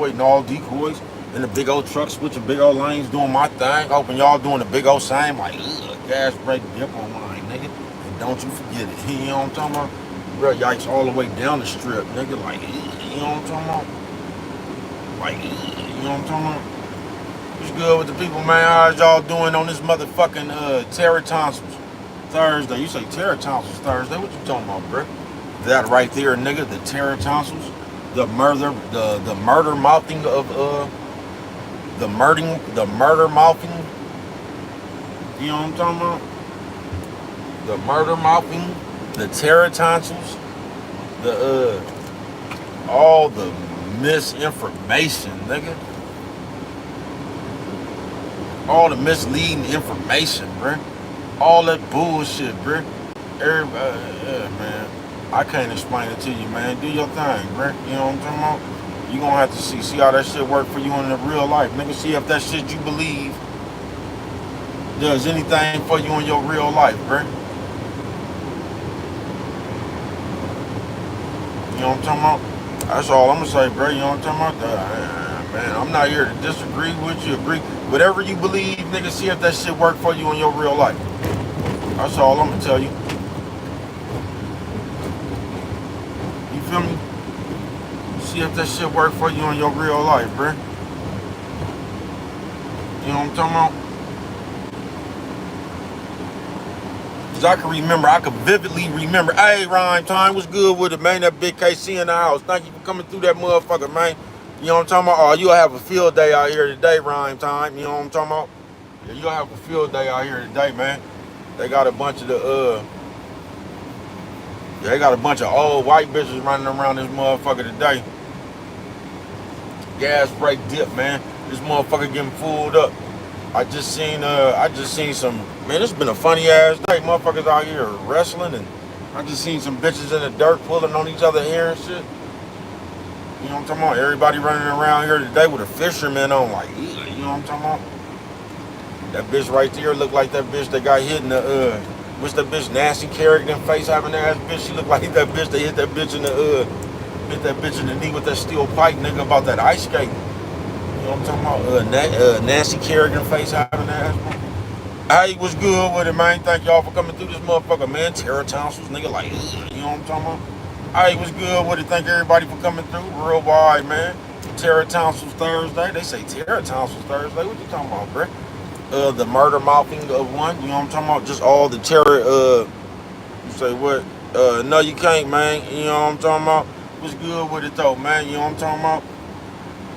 decoying all decoys in the big old truck, switching big old lanes, doing my thing. Hoping y'all doing the big old same, like, gas brake dip on mine, nigga. And don't you forget it. You know what I'm talking about? Bro, yikes all the way down the strip, nigga. Like, you know what I'm talking about? Like, you know what I'm talking about? What's good with the people, man? How's y'all doing on this motherfucking Terror Tonsils Thursday? You say Terror Tonsils Thursday? What you talking about, bro? That right there, nigga, the Terror Tonsils, the murder mouthing of the murder mouthing. You know what I'm talking about? The murder mouthing, the Terror Tonsils, the all the misinformation, nigga. All the misleading information, bruh. All that bullshit, bruh. Everybody, man. I can't explain it to you, man. Do your thing, bruh. You know what I'm talking about? You gonna have to see how that shit work for you in the real life, nigga. See if that shit you believe does anything for you in your real life, bruh. You know what I'm talking about? That's all I'm gonna say, bruh. You know what I'm talking about? Man, I'm not here to disagree with you, agree. Whatever you believe, nigga, see if that shit work for you in your real life. That's all I'm gonna tell you. You feel me? See if that shit work for you in your real life, bruh. You know what I'm talking about? Cause I can vividly remember. Hey, Rhyme Time, what's good with it, man? That big KC in the house. Thank you for coming through that motherfucker, man. You know what I'm talking about? Oh, you'll have a field day out here today, Rhyme Time. You know what I'm talking about? Yeah, you'll have a field day out here today, man. They got a bunch of they got a bunch of old white bitches running around this motherfucker today. Gas brake dip, man. This motherfucker getting fooled up. I just seen some, man, it's been a funny ass day. Motherfuckers out here wrestling, and I just seen some bitches in the dirt pulling on each other hair and shit. You know what I'm talking about? Everybody running around here today with a fisherman on, like, you know what I'm talking about? That bitch right there look like that bitch that got hit in the, what's that bitch, Nasty Kerrigan face having ass bitch? She look like that bitch that hit that bitch in the, hit that bitch in the knee with that steel pipe, nigga, about that ice skate. You know what I'm talking about? Nasty Kerrigan face having ass. Hey, what's good with it, man? Thank y'all for coming through this motherfucker, man. Terror Tonsils, nigga, like, you know what I'm talking about? Hey, what's good with it? Thank everybody for coming through. Real wide, man. Terror Tonsils Thursday. They say Terror Tonsils Thursday. What you talking about, bruh? The murder mouthing of one. You know what I'm talking about? Just all the terror, you say what? No, you can't, man. You know what I'm talking about? What's good with it, though, man? You know what I'm talking about?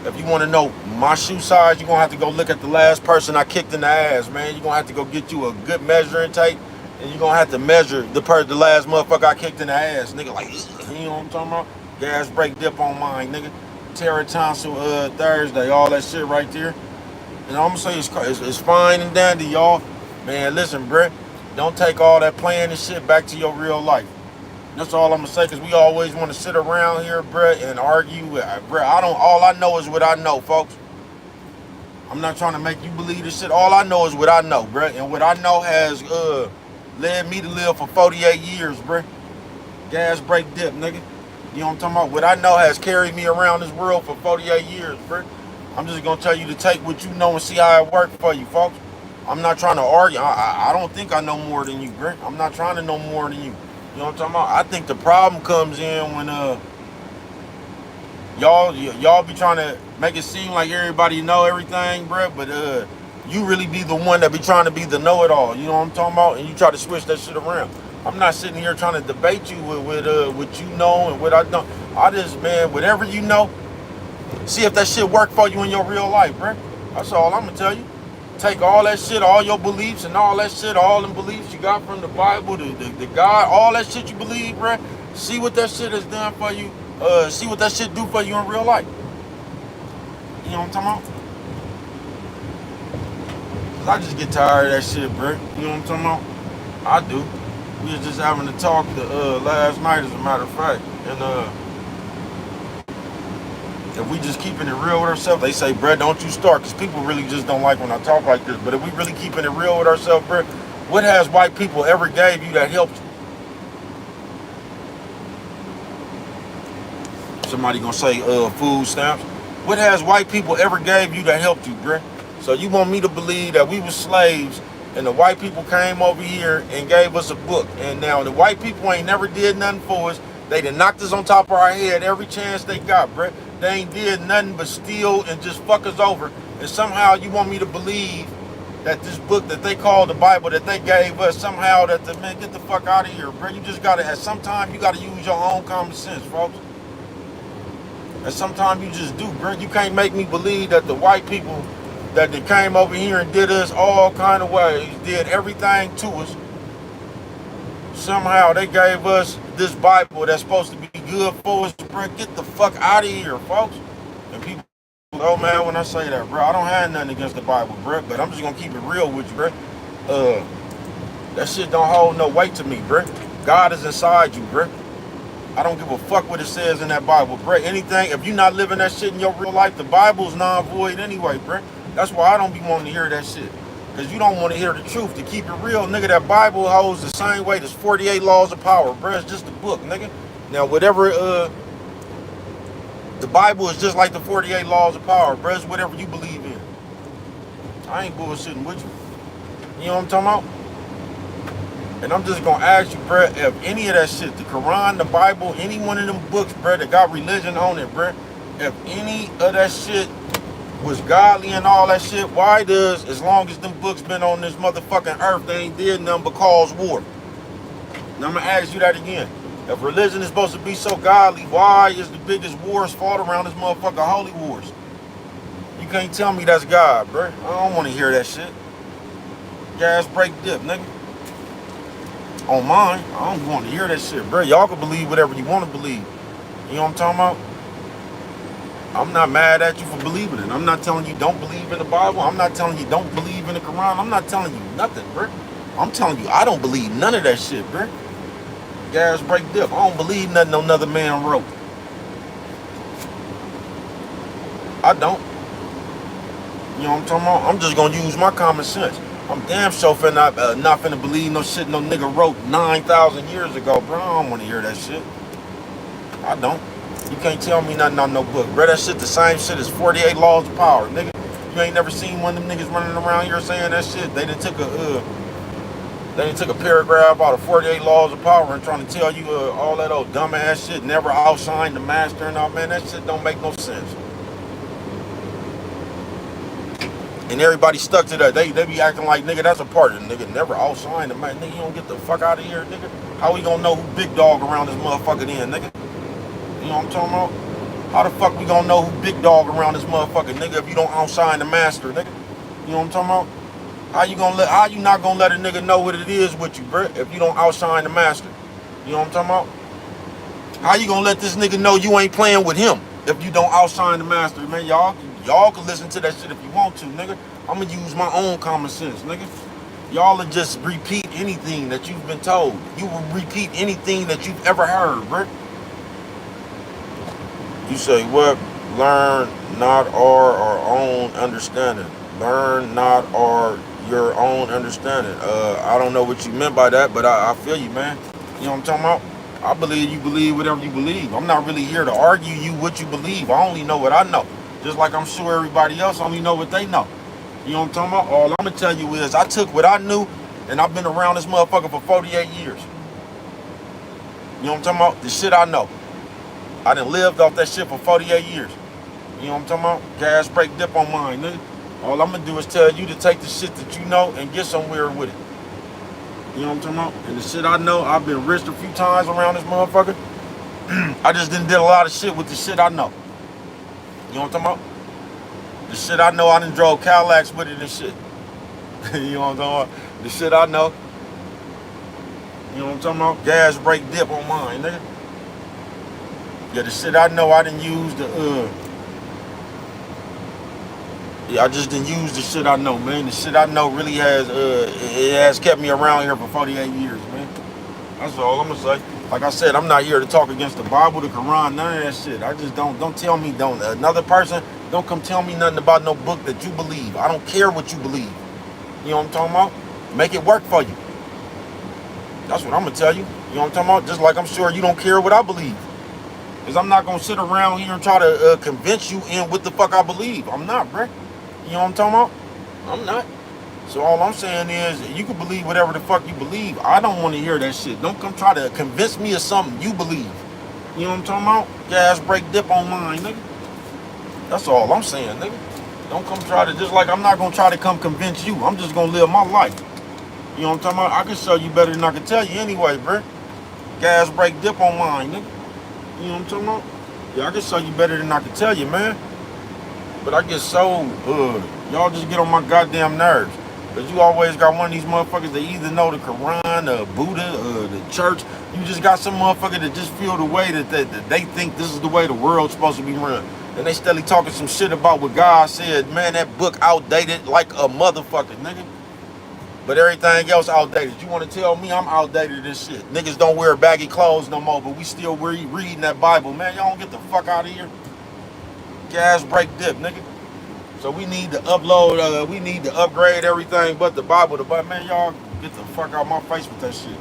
If you want to know my shoe size, you're going to have to go look at the last person I kicked in the ass, man. You're going to have to go get you a good measuring tape, and you're going to have to measure the last motherfucker I kicked in the ass, nigga, like, you know what I'm talking about? Gas brake dip on mine, nigga. Terror Tonsil Thursday, all that shit right there. And I'm going to say it's fine and dandy, y'all. Man, listen, bruh, don't take all that playing and shit back to your real life. That's all I'm gonna say, because we always want to sit around here, bruh, and argue. Bruh, all I know is what I know, folks. I'm not trying to make you believe this shit. All I know is what I know, bruh. And what I know has led me to live for 48 years, bruh. Gas brake dip, nigga. You know what I'm talking about? What I know has carried me around this world for 48 years, bruh. I'm just gonna tell you to take what you know and see how it works for you, folks. I'm not trying to argue. I don't think I know more than you, bruh. I'm not trying to know more than you. You know what I'm talking about? I think the problem comes in when y'all be trying to make it seem like everybody know everything, bruh, but you really be the one that be trying to be the know-it-all. You know what I'm talking about? And you try to switch that shit around. I'm not sitting here trying to debate you with what you know and what I don't. I just, man, whatever you know, see if that shit work for you in your real life, bruh. That's all I'm gonna tell you. Take all that shit, all your beliefs and all that shit, all them beliefs you got from the Bible, the God, all that shit you believe, bruh. See what that shit has done for you. See what that shit do for you in real life. You know what I'm talking about? Cause I just get tired of that shit, bruh. You know what I'm talking about? I do. We was just having a talk last night, as a matter of fact. And if we just keeping it real with ourselves, they say, bruh, don't you start, because people really just don't like when I talk like this. But if we really keeping it real with ourselves, bruh, what has white people ever gave you that helped you? Somebody gonna say food stamps. What has white people ever gave you that helped you, bruh? So you want me to believe that we were slaves and the white people came over here and gave us a book. And now the white people ain't never did nothing for us. They done knocked us on top of our head every chance they got, bruh. They ain't did nothing but steal and just fuck us over. And somehow you want me to believe that this book that they call the Bible that they gave us, somehow that the man, get the fuck out of here, bruh. You just gotta, at some time, you gotta use your own common sense, folks. And sometimes you just do, bro. You can't make me believe that the white people that they came over here and did us all kind of ways, did everything to us. Somehow they gave us this Bible that's supposed to be good for us, bro. Get the fuck out of here, folks. And people, oh man, when I say that, bro, I don't have nothing against the Bible, bro. But I'm just gonna keep it real with you, bro. That shit don't hold no weight to me, bro. God is inside you, bro. I don't give a fuck what it says in that Bible, bro. Anything, if you're not living that shit in your real life, the Bible's non-void anyway, bro. That's why I don't be wanting to hear that shit. Because you don't want to hear the truth. To keep it real, nigga, that Bible holds the same weight as 48 laws of power, bro. It's just a book, nigga. Now, whatever, the Bible is just like the 48 laws of power, bro. It's whatever you believe in. I ain't bullshitting with you. You know what I'm talking about? And I'm just gonna ask you, bro, if any of that shit, the Quran, the Bible, any one of them books, bro, that got religion on it, bro, if any of that shit was godly and all that shit, why does, as long as them books been on this motherfucking earth, they ain't did nothing but cause war? Now I'm gonna ask you that again. If religion is supposed to be so godly, why is the biggest wars fought around this motherfucking holy wars? You can't tell me that's God, bro. I don't want to hear that shit. Gas break dip, nigga. On mine, I don't want to hear that shit, bro. Y'all can believe whatever you want to believe. You know what I'm talking about? I'm not mad at you for believing it. I'm not telling you don't believe in the Bible. I'm not telling you don't believe in the Quran. I'm not telling you nothing, bro. I'm telling you I don't believe none of that shit, bro. Gas break dip. I don't believe nothing another man wrote. I don't. You know what I'm talking about? I'm just gonna use my common sense. I'm damn sure not finna believe no shit no nigga wrote 9,000 years ago, bro. I don't want to hear that shit. I don't. You can't tell me nothing on no book, bro. That shit the same shit as 48 laws of power, nigga. You ain't never seen one of them niggas running around here saying that shit. They done took a paragraph out of 48 laws of power and trying to tell you all that old dumbass shit. Never outshine the master and all, man. That shit don't make no sense. And everybody stuck to that. They be acting like, nigga, that's a part of it. Nigga, never outshine the man. Nigga, you don't get the fuck out of here, nigga. How we gonna know who big dog around this motherfucker then, nigga? You know what I'm talking about? How the fuck we gonna know who big dog around this motherfucker, nigga, if you don't outshine the master, nigga? You know what I'm talking about? How you not gonna let a nigga know what it is with you, bro, if you don't outshine the master? You know what I'm talking about? How you gonna let this nigga know you ain't playing with him if you don't outshine the master, man? Y'all can listen to that shit if you want to, nigga. I'm gonna use my own common sense, nigga. Y'all will just repeat anything that you've been told. You will repeat anything that you've ever heard, bro. You say what? Learn not our own understanding. Learn not your own understanding. I don't know what you meant by that, but I feel you, man. You know what I'm talking about? I believe you believe whatever you believe. I'm not really here to argue you what you believe. I only know what I know. Just like I'm sure everybody else only know what they know. You know what I'm talking about? All I'm gonna tell you is I took what I knew and I've been around this motherfucker for 48 years. You know what I'm talking about? The shit I know. I done lived off that shit for 48 years. You know what I'm talking about? Gas break dip on mine, nigga. All I'm gonna do is tell you to take the shit that you know and get somewhere with it. You know what I'm talking about? And the shit I know, I've been rich a few times around this motherfucker. I just did a lot of shit with the shit I know. You know what I'm talking about? The shit I know, I done drove Cadillacs with it and shit. You know what I'm talking about? The shit I know. You know what I'm talking about? Gas break dip on mine, nigga. Yeah, the shit I know, I done used I just didn't use the shit I know, man. The shit I know really has, it has kept me around here for 48 years, man. That's all I'm gonna say. Like I said, I'm not here to talk against the Bible, the Quran, none of that shit. I just don't tell me, another person, don't come tell me nothing about no book that you believe. I don't care what you believe. You know what I'm talking about? Make it work for you. That's what I'm gonna tell you. You know what I'm talking about? Just like I'm sure you don't care what I believe. Because I'm not going to sit around here and try to convince you in what the fuck I believe. I'm not, bruh. You know what I'm talking about? I'm not. So all I'm saying is, you can believe whatever the fuck you believe. I don't want to hear that shit. Don't come try to convince me of something you believe. You know what I'm talking about? Gas, break, dip on mine, nigga. That's all I'm saying, nigga. Don't come try to, just like I'm not going to try to come convince you. I'm just going to live my life. You know what I'm talking about? I can show you better than I can tell you anyway, bruh. Gas, break, dip on mine, nigga. You know what I'm talking about? Yeah, I can show you better than I can tell you, man. But I get so, y'all just get on my goddamn nerves. Because you always got one of these motherfuckers that either know the Quran, or Buddha, or the church. You just got some motherfucker that just feel the way that they think this is the way the world's supposed to be run. And they steadily talking some shit about what God said. Man, that book outdated like a motherfucker, nigga. But everything else outdated. You want to tell me I'm outdated in this shit? Niggas don't wear baggy clothes no more, but we still reading that Bible. Man, y'all don't get the fuck out of here. Gas, break, dip, nigga. So we need to upload, we need to upgrade everything but the Bible. But man, y'all get the fuck out my face with that shit.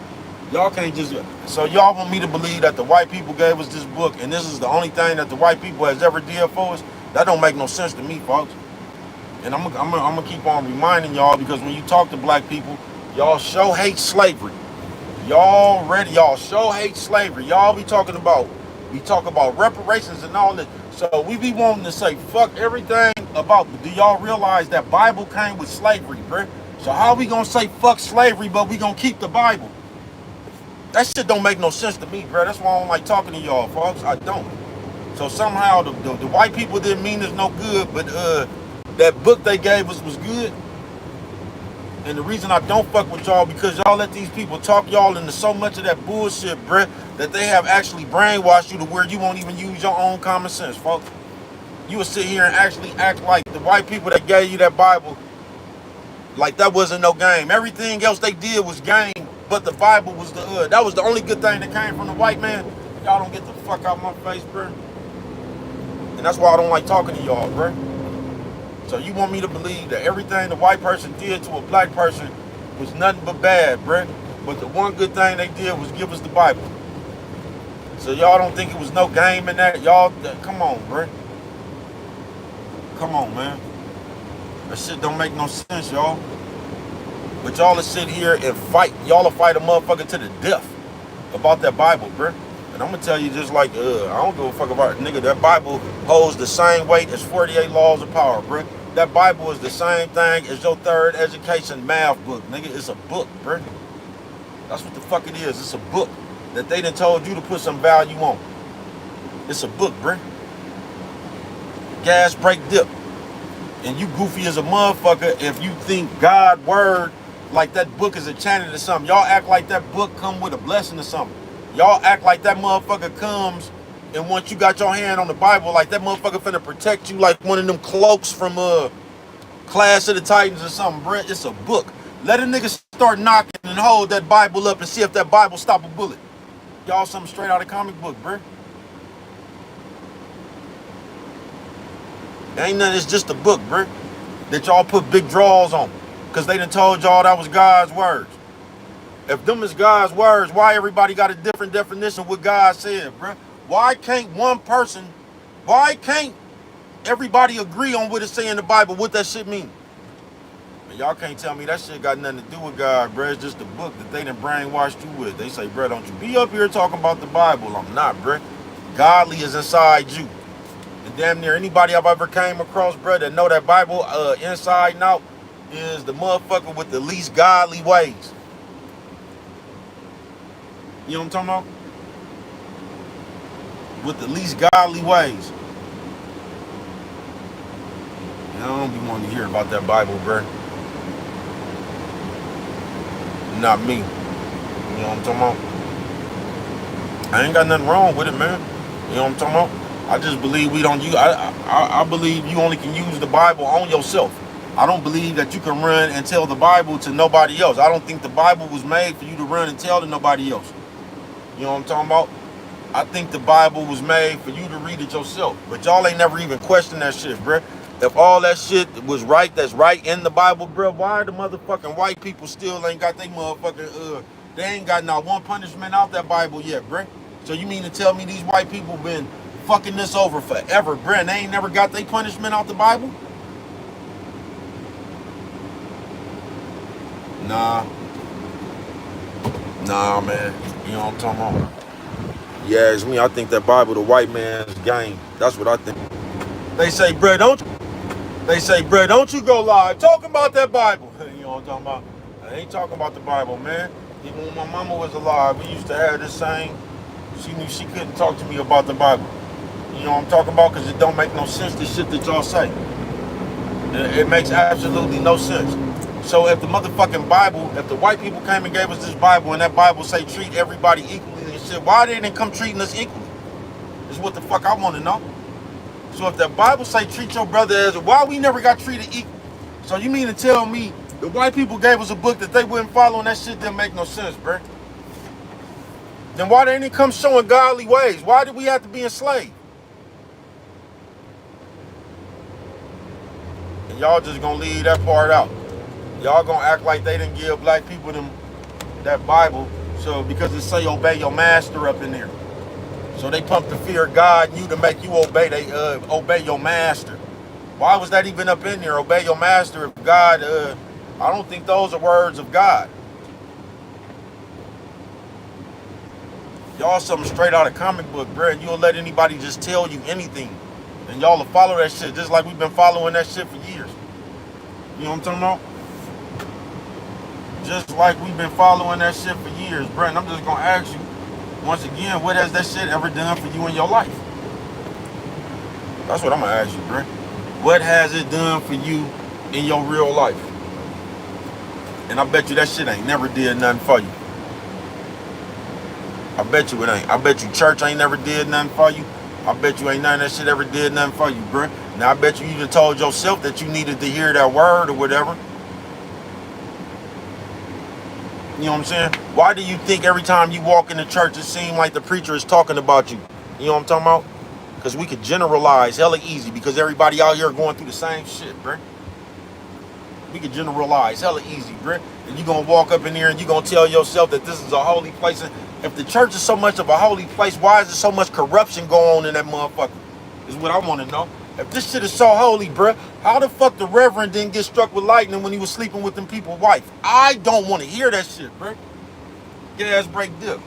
Y'all can't just, so y'all want me to believe that the white people gave us this book and this is the only thing that the white people has ever did for us? That don't make no sense to me, folks. And I'm gonna keep on reminding y'all, because when you talk to black people, y'all show hate slavery. Y'all show hate slavery. Y'all be talking about, we talk about reparations and all that. So we be wanting to say fuck everything about, do y'all realize that Bible came with slavery, bruh? So how we gonna say fuck slavery, but we gonna keep the Bible? That shit don't make no sense to me, bruh. That's why I don't like talking to y'all, folks. I don't. So somehow the white people didn't mean us no good, but that book they gave us was good. And the reason I don't fuck with y'all, because y'all let these people talk y'all into so much of that bullshit, bruh, that they have actually brainwashed you to where you won't even use your own common sense, folks. You will sit here and actually act like the white people that gave you that Bible, like that wasn't no game. Everything else they did was game, but the Bible was that was the only good thing that came from the white man. Y'all don't get the fuck out my face, bruh. And that's why I don't like talking to y'all, bruh. So you want me to believe that everything the white person did to a black person was nothing but bad, bruh. But the one good thing they did was give us the Bible. So y'all don't think it was no game in that? Y'all, come on, bruh. Come on, man. That shit don't make no sense, y'all. But y'all will sit here and fight. Y'all will fight a motherfucker to the death about that Bible, bruh. And I'm gonna tell you just like, I don't give a fuck about it, nigga. That Bible holds the same weight as 48 Laws of Power, bruh. That Bible is the same thing as your third education math book, nigga. It's a book, bruh. That's what the fuck it is. It's a book that they done told you to put some value on. It's a book, bruh. Gas, break, dip. And you goofy as a motherfucker if you think God word like that book is enchanted or something. Y'all act like that book come with a blessing or something. Y'all act like that motherfucker comes, and once you got your hand on the Bible, like that motherfucker finna protect you like one of them cloaks from Clash of the Titans or something, bruh. It's a book. Let a nigga start knocking and hold that Bible up and see if that Bible stop a bullet. Y'all something straight out of comic book, bruh. Ain't nothing, it's just a book, bruh, that y'all put big draws on. Because they done told y'all that was God's words. If them is God's words, why everybody got a different definition of what God said, bruh? Why can't why can't everybody agree on what it say in the Bible, what that shit mean? And y'all can't tell me that shit got nothing to do with God, bruh. It's just a book that they done brainwashed you with. They say, bruh, don't you be up here talking about the Bible. I'm not, bruh. Godly is inside you. And damn near anybody I've ever came across, bruh, that know that Bible inside and out is the motherfucker with the least godly ways. You know what I'm talking about? With the least godly ways. And I don't be wanting to hear about that Bible, bruh. Not me. You know what I'm talking about? I ain't got nothing wrong with it, man. You know what I'm talking about? I just believe we don't use, I believe you only can use the Bible on yourself. I don't believe that you can run and tell the Bible to nobody else. I don't think the Bible was made for you to run and tell to nobody else. You know what I'm talking about? I think the Bible was made for you to read it yourself. But y'all ain't never even questioned that shit, bruh. If all that shit was right, that's right in the Bible, bruh, why the motherfucking white people still ain't got they motherfucking, they ain't got not one punishment out that Bible yet, bruh? So you mean to tell me these white people been fucking this over forever, bruh, and they ain't never got their punishment out the Bible? Nah. Nah, man. You know what I'm talking about? Yeah, it's me. I think that Bible the white man's game. That's what I think. They say, bruh, don't you go live talking about that Bible. You know what I'm talking about? I ain't talking about the Bible, man. Even when my mama was alive, we used to have this saying. She knew she couldn't talk to me about the Bible. You know what I'm talking about? Because it don't make no sense, the shit that y'all say. It makes absolutely no sense. So if the motherfucking Bible, if the white people came and gave us this Bible and that Bible say treat everybody equally and shit, why they didn't come treating us equally? Is what the fuck I want to know. So if the Bible say treat your brother as, why we never got treated equal? So you mean to tell me the white people gave us a book that they wouldn't follow and that shit didn't make no sense, bruh? Then why they didn't come showing godly ways? Why did we have to be enslaved? And y'all just gonna leave that part out. Y'all gonna act like they didn't give black people that Bible, so because it say obey your master up in there. So they pump the fear of God in you to make you obey your master. Why was that even up in there? Obey your master if God, I don't think those are words of God. Y'all something straight out of comic book, bro. You'll let anybody just tell you anything. And y'all will follow that shit just like we've been following that shit for years. You know what I'm talking about? Just like we've been following that shit for years, bro. And I'm just gonna ask you, once again, what has that shit ever done for you in your life? That's what I'm gonna ask you, bro. What has it done for you in your real life? And I bet you that shit ain't never did nothing for you. I bet you it ain't. I bet you church ain't never did nothing for you. I bet you ain't none of that shit ever did nothing for you, bro. Now I bet you even told yourself that you needed to hear that word or whatever. You know what I'm saying? Why do you think every time you walk in the church it seems like the preacher is talking about you? You know what I'm talking about? Because we could generalize hella easy because everybody out here going through the same shit, bro. We could generalize hella easy, bro. And you gonna walk up in here and you gonna tell yourself that this is a holy place. And if the church is so much of a holy place, why is there so much corruption going on in that motherfucker? Is what I want to know. If this shit is so holy, bro, how the fuck the reverend didn't get struck with lightning when he was sleeping with them people's wife? I don't want to hear that shit, bro. Gas break dip.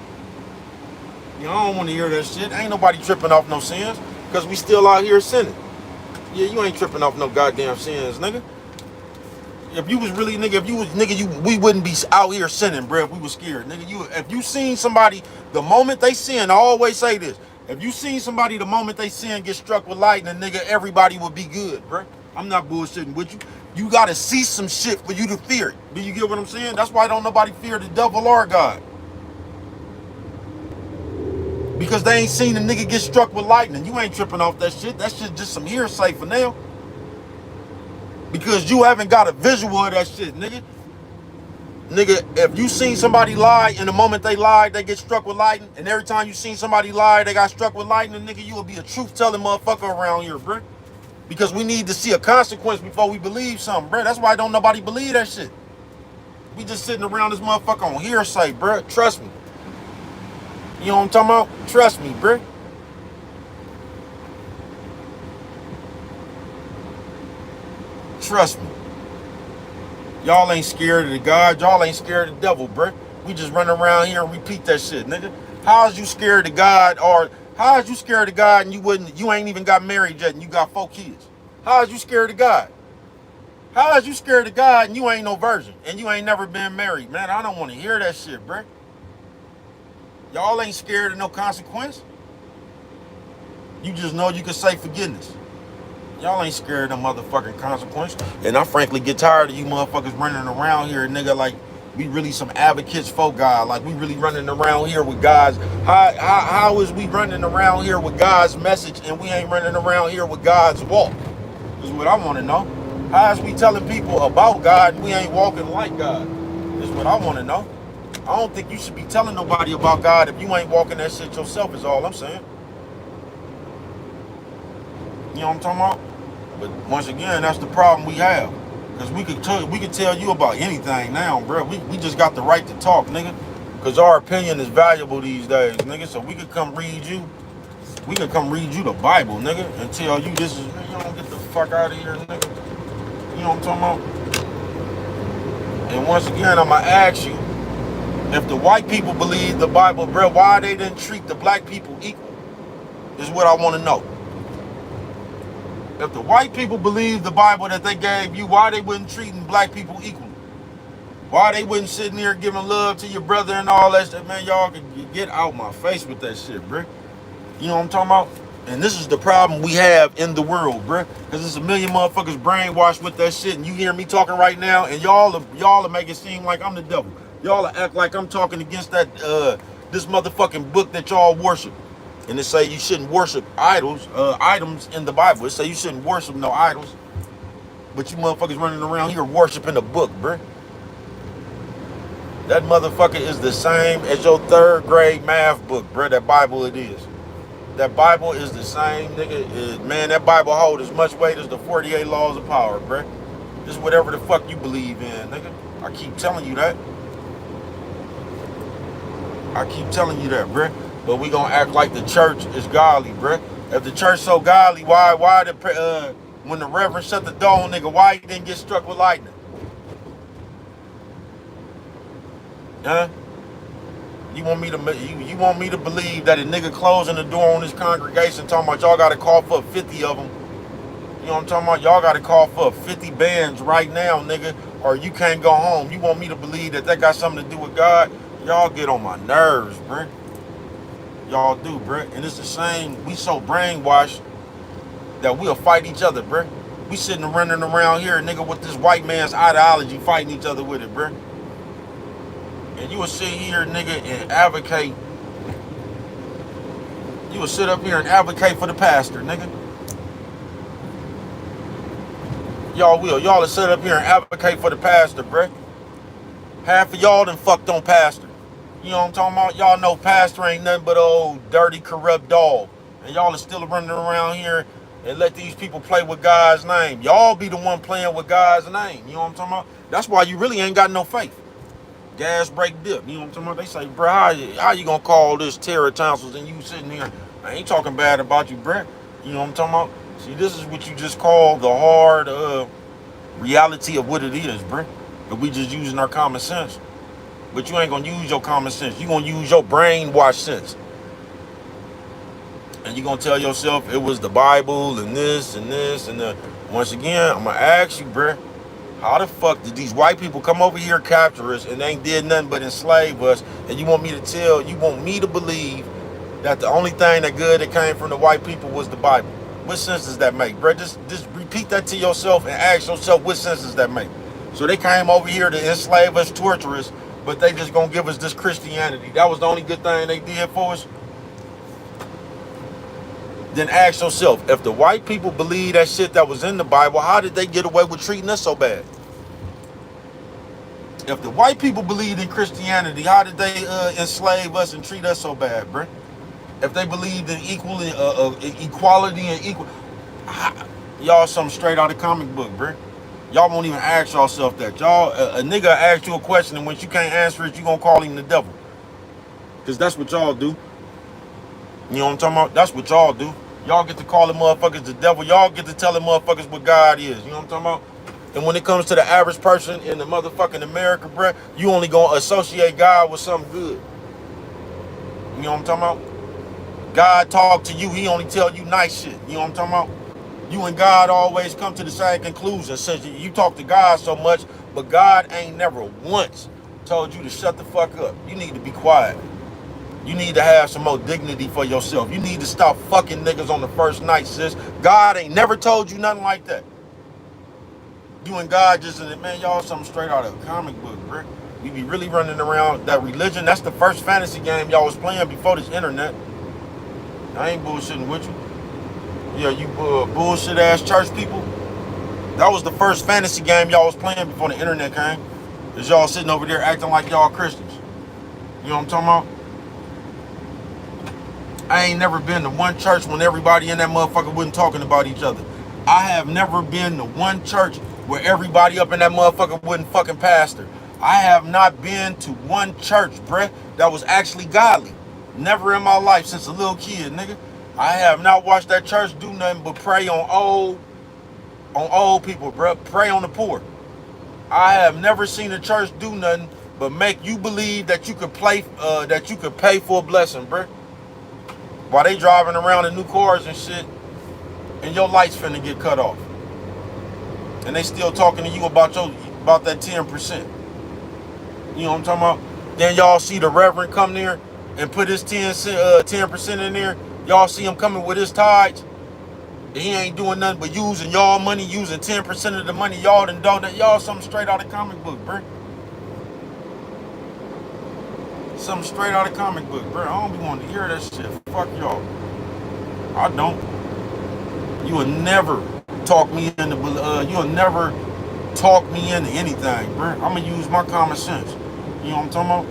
You know, I don't want to hear that shit. Ain't nobody tripping off no sins because we still out here sinning. Yeah, you ain't tripping off no goddamn sins, nigga. If you was really, nigga, we wouldn't be out here sinning, bro, if we was scared. Nigga, if you seen somebody, the moment they sin, I always say this, if you seen somebody the moment they sin get struck with lightning, nigga, everybody would be good, bro. I'm not bullshitting with you. You gotta see some shit for you to fear it. Do you get what I'm saying? That's why don't nobody fear the devil or God. Because they ain't seen a nigga get struck with lightning. You ain't tripping off that shit. That shit just some hearsay for now. Because you haven't got a visual of that shit, nigga. Nigga, if you seen somebody lie and the moment they lied, they get struck with lightning, and every time you seen somebody lie, they got struck with lightning, nigga, you will be a truth-telling motherfucker around here, bro. Because we need to see a consequence before we believe something, bro. That's why don't nobody believe that shit. We just sitting around this motherfucker on hearsay, bro. Trust me. You know what I'm talking about? Trust me, bro. Trust me. Y'all ain't scared of the God. Y'all ain't scared of the devil, bruh. We just run around here and repeat that shit, nigga. How is you scared of God, or how is you scared of God and you ain't even got married yet and you got 4 kids? How is you scared of God? How is you scared of God and you ain't no virgin and you ain't never been married? Man, I don't want to hear that shit, bruh. Y'all ain't scared of no consequence. You just know you can say forgiveness. Y'all ain't scared of no motherfucking consequence. And I frankly get tired of you motherfuckers running around here, nigga, like we really some advocates for God. Like we really running around here with God's, how is we running around here with God's message and we ain't running around here with God's walk? Is what I want to know. How is we telling people about God and we ain't walking like God? Is what I want to know. I don't think you should be telling nobody about God if you ain't walking that shit yourself, is all I'm saying. You know what I'm talking about? But once again, that's the problem we have. Because we could tell you about anything now, bro. We just got the right to talk, nigga. Because our opinion is valuable these days, nigga. So we could come read you We can come read you the Bible, nigga, and tell you this is, man, you don't get the fuck out of here, nigga. You know what I'm talking about? And once again, I'ma ask you, if the white people believe the Bible, bro, why they didn't treat the black people equal? Is what I want to know. If the white people believe the Bible that they gave you, why they wasn't treating black people equally? Why they wasn't sitting there giving love to your brother and all that shit? Man, y'all can get out my face with that shit, bro. You know what I'm talking about? And this is the problem we have in the world, bro. Because there's a million motherfuckers brainwashed with that shit. And you hear me talking right now, and y'all are making it seem like I'm the devil. Y'all act like I'm talking against that this motherfucking book that y'all worship. And it say you shouldn't worship items in the Bible. It say you shouldn't worship no idols. But you motherfuckers running around here worshiping the book, bro. That motherfucker is the same as your 3rd grade math book, bro. That Bible it is. That Bible is the same, nigga. Man, that Bible holds as much weight as the 48 laws of power, bro. Just whatever the fuck you believe in, nigga. I keep telling you that. I keep telling you that, bro. But we gonna act like the church is godly, bro. If the church so godly, why when the reverend shut the door, nigga, why he didn't get struck with lightning? Huh? You want me to believe that a nigga closing the door on this congregation talking about y'all gotta call for 50 of them? You know what I'm talking about? Y'all gotta call for 50 bands right now, nigga, or you can't go home. You want me to believe that got something to do with God? Y'all get on my nerves, bruh. Y'all do, bruh. And it's the same, we so brainwashed that we'll fight each other, bruh. We sitting running around here, nigga, with this white man's ideology fighting each other with it, bruh. And you will sit here, nigga, and advocate. You will sit up here and advocate for the pastor, nigga. Y'all will. Y'all will sit up here and advocate for the pastor, bruh. Half of y'all done fucked on pastor. You know what I'm talking about? Y'all know pastor ain't nothing but an old, dirty, corrupt dog. And y'all are still running around here and let these people play with God's name. Y'all be the one playing with God's name. You know what I'm talking about? That's why you really ain't got no faith. Gas break dip. You know what I'm talking about? They say, bro, how you gonna call this terror tonsils and you sitting here? I ain't talking bad about you, bro. You know what I'm talking about? See, this is what you just call the hard reality of what it is, bro. But we just using our common sense. But you ain't gonna use your common sense. You gonna use your brainwash sense. And you gonna tell yourself it was the Bible and this and this and that. Once again, I'm gonna ask you, bro. How the fuck did these white people come over here, capture us, and they ain't did nothing but enslave us? And you want me to believe that the only thing that good that came from the white people was the Bible? What sense does that make, bro? Just repeat that to yourself and ask yourself what sense does that make? So they came over here to enslave us, torture us, but they just gonna give us this Christianity. That was the only good thing they did for us? Then ask yourself, if the white people believe that shit that was in the Bible, how did they get away with treating us so bad? If the white people believed in Christianity, how did they enslave us and treat us so bad, bruh? If they believed in equality and equal, y'all something straight out of comic book, bruh. Y'all won't even ask yourself that. Y'all, a nigga asked you a question, and when you can't answer it, you gonna call him the devil. Because that's what y'all do. You know what I'm talking about? That's what y'all do. Y'all get to call the motherfuckers the devil. Y'all get to tell the motherfuckers what God is. You know what I'm talking about? And when it comes to the average person in the motherfucking America, bruh, you only gonna associate God with something good. You know what I'm talking about? God talk to you, he only tell you nice shit. You know what I'm talking about? You and God always come to the same conclusion. Since you talk to God so much, but God ain't never once told you to shut the fuck up. You need to be quiet. You need to have some more dignity for yourself. You need to stop fucking niggas on the first night, sis. God ain't never told you nothing like that. You and God just, man, y'all something straight out of a comic book, bro. We be really running around that religion. That's the first fantasy game y'all was playing before this internet. I ain't bullshitting with you. Yeah, you bullshit ass church people. That was the first fantasy game y'all was playing before the internet came. Is y'all sitting over there acting like y'all Christians. You know what I'm talking about? I ain't never been to one church when everybody in that motherfucker wasn't talking about each other. I have never been to one church where everybody up in that motherfucker wasn't fucking pastor. I have not been to one church, bruh, that was actually godly. Never in my life since a little kid, nigga. I have not watched that church do nothing but prey on old people, bro. Prey on the poor. I have never seen a church do nothing but make you believe that you could that you could pay for a blessing, bro. While they driving around in new cars and shit, and your lights finna get cut off, and they still talking to you about that 10%. You know what I'm talking about? Then y'all see the Reverend come there and put his 10% in there. Y'all see him coming with his tithes. He ain't doing nothing but using y'all money, using 10% of the money y'all done done. Y'all something straight out of comic book, bro. Something straight out of comic book, bro. I don't be wanting to hear that shit. Fuck y'all. I don't. You will never talk me into. You'll never talk me into anything, bro. I'm gonna use my common sense. You know what I'm talking about?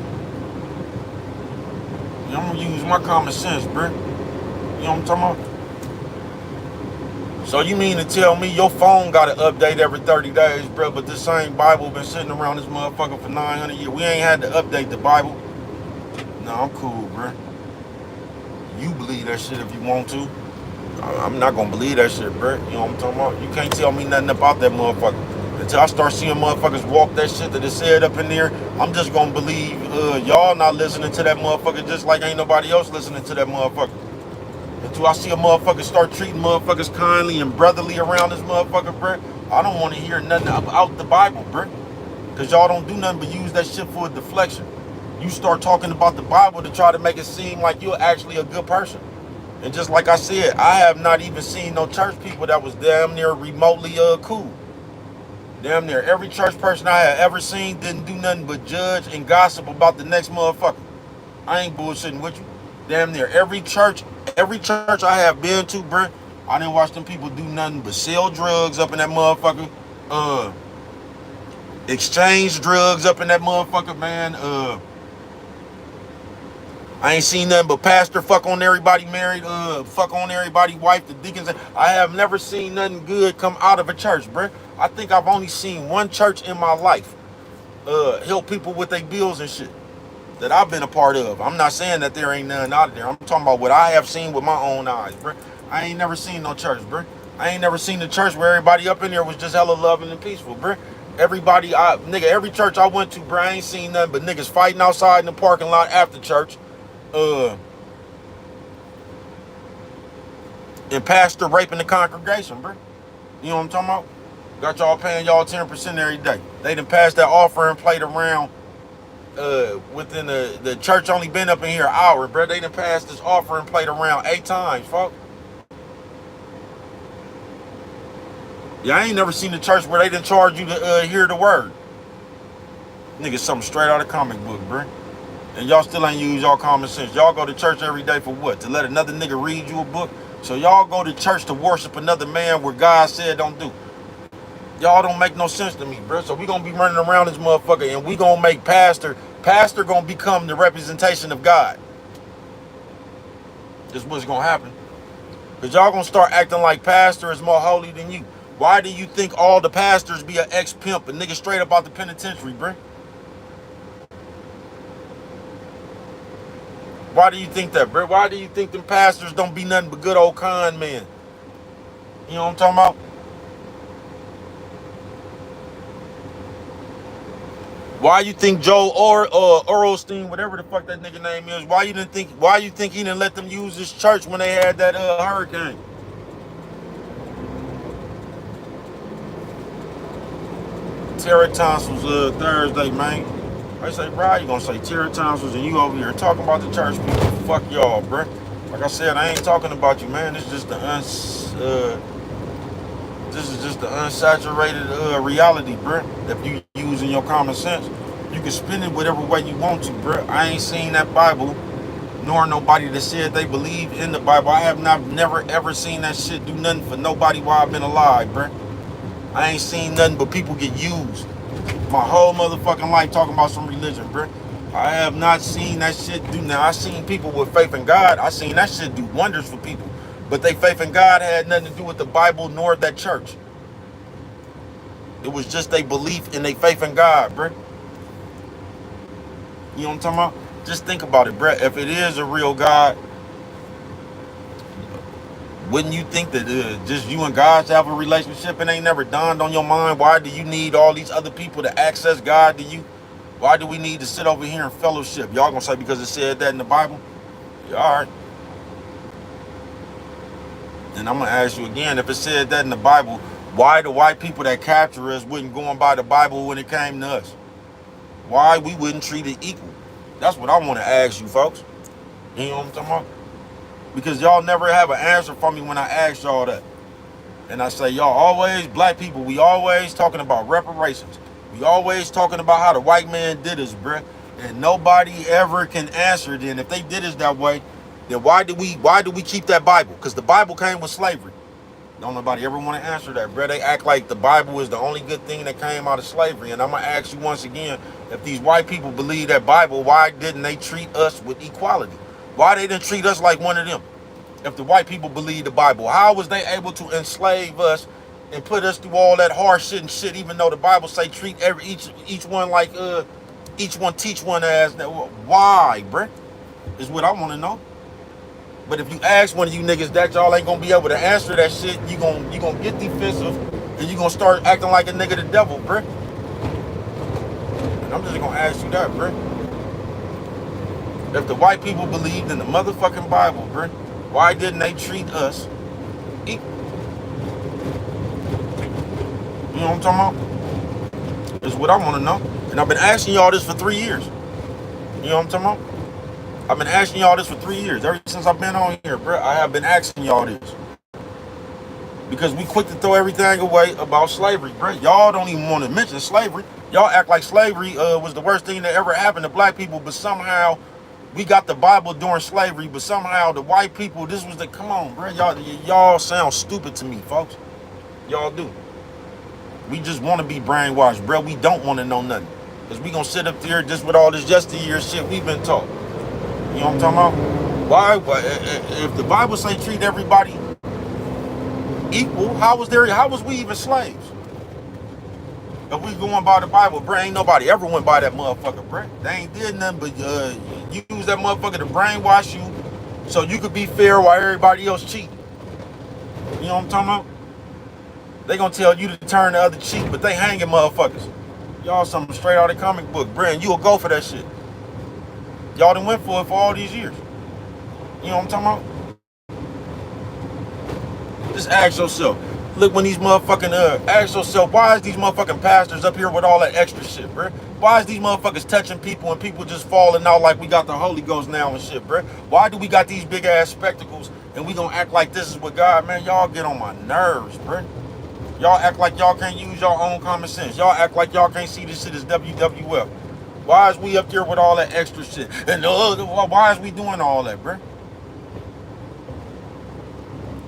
I'm gonna use my common sense, bro. You know what I'm talking about? So you mean to tell me your phone got to update every 30 days, bro, but this same Bible been sitting around this motherfucker for 900 years. We ain't had to update the Bible. No, I'm cool, bro. You believe that shit if you want to. I'm not gonna believe that shit, bro. You know what I'm talking about? You can't tell me nothing about that motherfucker. Until I start seeing motherfuckers walk that shit that is said up in there, I'm just gonna believe y'all not listening to that motherfucker just like ain't nobody else listening to that motherfucker. Until I see a motherfucker start treating motherfuckers kindly and brotherly around this motherfucker, bro, I don't want to hear nothing about the Bible, bro. Because y'all don't do nothing but use that shit for a deflection. You start talking about the Bible to try to make it seem like you're actually a good person. And just like I said, I have not even seen no church people that was damn near remotely cool. Damn near every church person I have ever seen didn't do nothing but judge and gossip about the next motherfucker. I ain't bullshitting with you. Damn near every church I have been to, bro, I didn't watch them people do nothing but sell drugs up in that motherfucker. Exchange drugs up in that motherfucker, man. I ain't seen nothing but pastor fuck on everybody married, fuck on everybody wife, the deacons. I have never seen nothing good come out of a church, bruh. I think I've only seen one church in my life help people with their bills and shit that I've been a part of. I'm not saying that there ain't none out of there. I'm talking about what I have seen with my own eyes, bruh. I ain't never seen no church, bruh. I ain't never seen a church where everybody up in there was just hella loving and peaceful, bruh. Every church I went to, bruh, I ain't seen nothing but niggas fighting outside in the parking lot after church. And pastor raping the congregation, bro. You know what I'm talking about? Got y'all paying y'all 10% every day. They done passed that offering plate around within the church only been up in here an hour, bro. They done passed this offering plate around 8 times, folks. Yeah, I ain't never seen a church where they didn't charge you to hear the word. Nigga, something straight out of comic book, bro. And y'all still ain't use y'all common sense. Y'all go to church every day for what? To let another nigga read you a book? So y'all go to church to worship another man where God said don't do. Y'all don't make no sense to me, bro. So we gonna be running around this motherfucker and we gonna make pastor gonna become the representation of God. This is what's gonna happen. Because y'all gonna start acting like pastor is more holy than you. Why do you think all the pastors be an ex-pimp, a nigga straight up out the penitentiary, bro? Why do you think that, bro? Why do you think them pastors don't be nothing but good old con men? You know what I'm talking about? Why you think Joe Orlstein, whatever the fuck that nigga name is, why you think he didn't let them use his church when they had that hurricane? Terry tonsils Thursday, man. I say, bro, you gonna say Terry tonsils and you over here talking about the church people? Fuck y'all, bro. Like I said, I ain't talking about you, man. This is just the unsaturated reality, bro. If you using your common sense, you can spin it whatever way you want to, bro. I ain't seen that Bible, nor nobody that said they believe in the Bible. I have never ever seen that shit do nothing for nobody while I've been alive, bro. I ain't seen nothing but people get used my whole motherfucking life talking about some religion, bro. I have not seen that shit do. Now I seen people with faith in God. I seen that shit do wonders for people, but they faith in God had nothing to do with the Bible nor that church. It was just they belief and they faith in God, bro. You know what I'm talking about? Just think about it, bro. If it is a real God, Wouldn't you think that just you and God have a relationship and ain't never dawned on your mind? Why do you need all these other people to access God to you? Why do we need to sit over here and fellowship? Y'all gonna say because it said that in the Bible? Yeah, all right. And I'm gonna ask you again, if it said that in the Bible, why the white people that capture us wouldn't go on by the Bible when it came to us? Why we wouldn't treat it equal? That's what I want to ask you folks. You know what I'm talking about? Because y'all never have an answer for me when I ask y'all that. And I say, y'all always, black people, we always talking about reparations. We always talking about how the white man did us, bruh. And nobody ever can answer it. And if they did us that way, then why do we keep that Bible? Because the Bible came with slavery. Don't nobody ever want to answer that, bruh. They act like the Bible is the only good thing that came out of slavery. And I'm going to ask you once again, if these white people believe that Bible, why didn't they treat us with equality? Why they didn't treat us like one of them? If the white people believe the Bible, how was they able to enslave us and put us through all that hard shit and shit, even though the Bible say treat each one like each one teach one as? Why, bruh? Is what I want to know. But if you ask one of you niggas that, y'all ain't gonna be able to answer that shit. You gonna get defensive and you gonna start acting like a nigga the devil, bruh. And I'm just gonna ask you that, bruh. If the white people believed in the motherfucking Bible, bruh, why didn't they treat us equal? You know what I'm talking about? Is what I want to know. And I've been asking y'all this for 3 years. You know what I'm talking about? I've been asking y'all this for 3 years. Ever since I've been on here, bro, I have been asking y'all this. Because we quick to throw everything away about slavery, bro. Y'all don't even want to mention slavery. Y'all act like slavery was the worst thing that ever happened to black people, but somehow we got the Bible during slavery, but somehow the white people, this was the, come on, bro. Y'all sound stupid to me, folks. Y'all do. We just want to be brainwashed, bro. We don't want to know nothing. Because we going to sit up there just with all this yesteryear shit we've been taught. You know what I'm talking about? Why if the Bible say treat everybody equal, how was we even slaves? If we going by the Bible, bro, ain't nobody ever went by that motherfucker, bro. They ain't did nothing but use that motherfucker to brainwash you so you could be fair while everybody else cheat. You know what I'm talking about? They gonna tell you to turn the other cheek, but they hanging motherfuckers. Y'all something straight out of the comic book, bro, and you'll go for that shit. Y'all done went for it for all these years. You know what I'm talking about? Just ask yourself. Look, when these motherfucking, ask yourself, why is these motherfucking pastors up here with all that extra shit, bro? Why is these motherfuckers touching people and people just falling out like we got the Holy Ghost now and shit, bro? Why do we got these big ass spectacles and we gonna act like this is what God, man? Y'all get on my nerves, bro. Y'all act like y'all can't use your own common sense. Y'all act like y'all can't see this shit as WWF. Why is we up there with all that extra shit? And why is we doing all that, bro?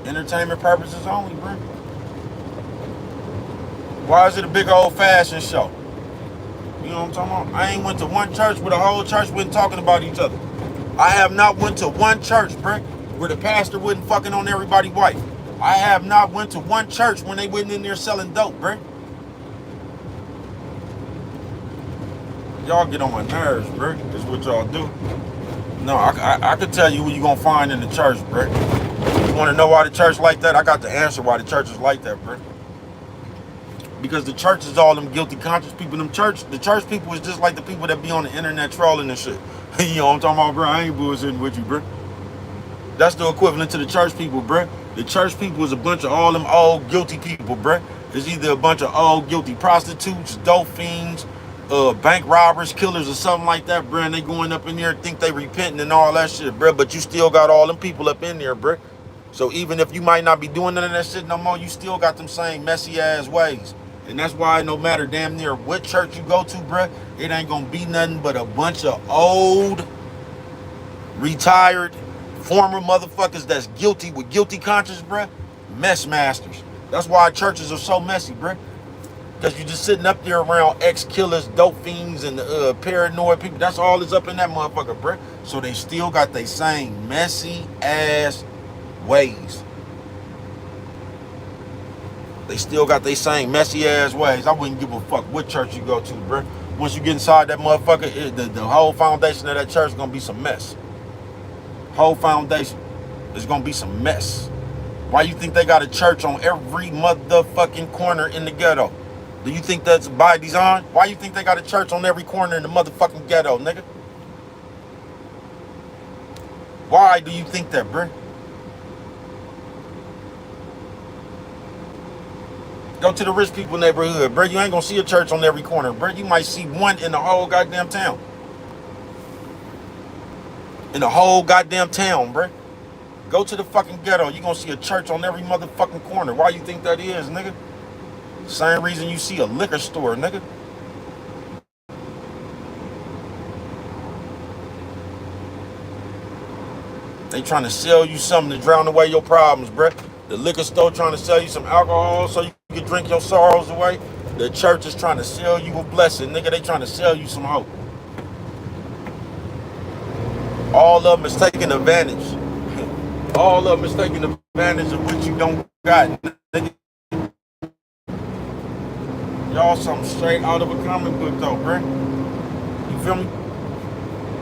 Entertainment purposes only, bro. Why is it a big old fashion show? You know what I'm talking about? I ain't went to one church where the whole church wasn't talking about each other. I have not went to one church, bro, where the pastor wasn't fucking on everybody's wife. I have not went to one church when they wasn't in there selling dope, bro. Y'all get on my nerves, bro. Is what y'all do. No, I could tell you what you gonna find in the church, bro. You wanna know why the church like that? I got the answer why the church is like that, bro. Because the church is all them guilty conscious people. The church people is just like the people that be on the internet trolling and shit. You know what I'm talking about, bro? I ain't bullshitting with you, bro. That's the equivalent to the church people, bro. The church people is a bunch of all them old guilty people, bro. It's either a bunch of old guilty prostitutes, dope fiends, bank robbers, killers, or something like that, bro. And they going up in there, think they repenting and all that shit, bro. But you still got all them people up in there, bro. So even if you might not be doing none of that shit no more, you still got them same messy ass ways. And that's why no matter damn near what church you go to, bruh, it ain't gonna be nothing but a bunch of old, retired, former motherfuckers that's guilty with guilty conscience, bruh. Mess masters. That's why churches are so messy, bruh. Because you're just sitting up there around ex-killers, dope fiends, and paranoid people. That's all that's up in that motherfucker, bruh. So they still got they same messy ass ways. They still got they same messy ass ways. I wouldn't give a fuck what church you go to, bro. Once you get inside that motherfucker, the whole foundation of that church is gonna be some mess. Whole foundation is gonna be some mess. Why you think they got a church on every motherfucking corner in the ghetto? Do you think that's by design? Why you think they got a church on every corner in the motherfucking ghetto, nigga? Why do you think that, bruh? Go to the rich people neighborhood, bruh. You ain't gonna see a church on every corner, bruh. You might see one in the whole goddamn town. In the whole goddamn town, bruh. Go to the fucking ghetto. You gonna see a church on every motherfucking corner. Why you think that is, nigga? Same reason you see a liquor store, nigga. They trying to sell you something to drown away your problems, bruh. The liquor store trying to sell you some alcohol so you can drink your sorrows away. The church is trying to sell you a blessing, nigga. They trying to sell you some hope. All of them is taking advantage. All of them is taking advantage of what you don't got, nigga. Y'all something straight out of a comic book though, bruh. You feel me?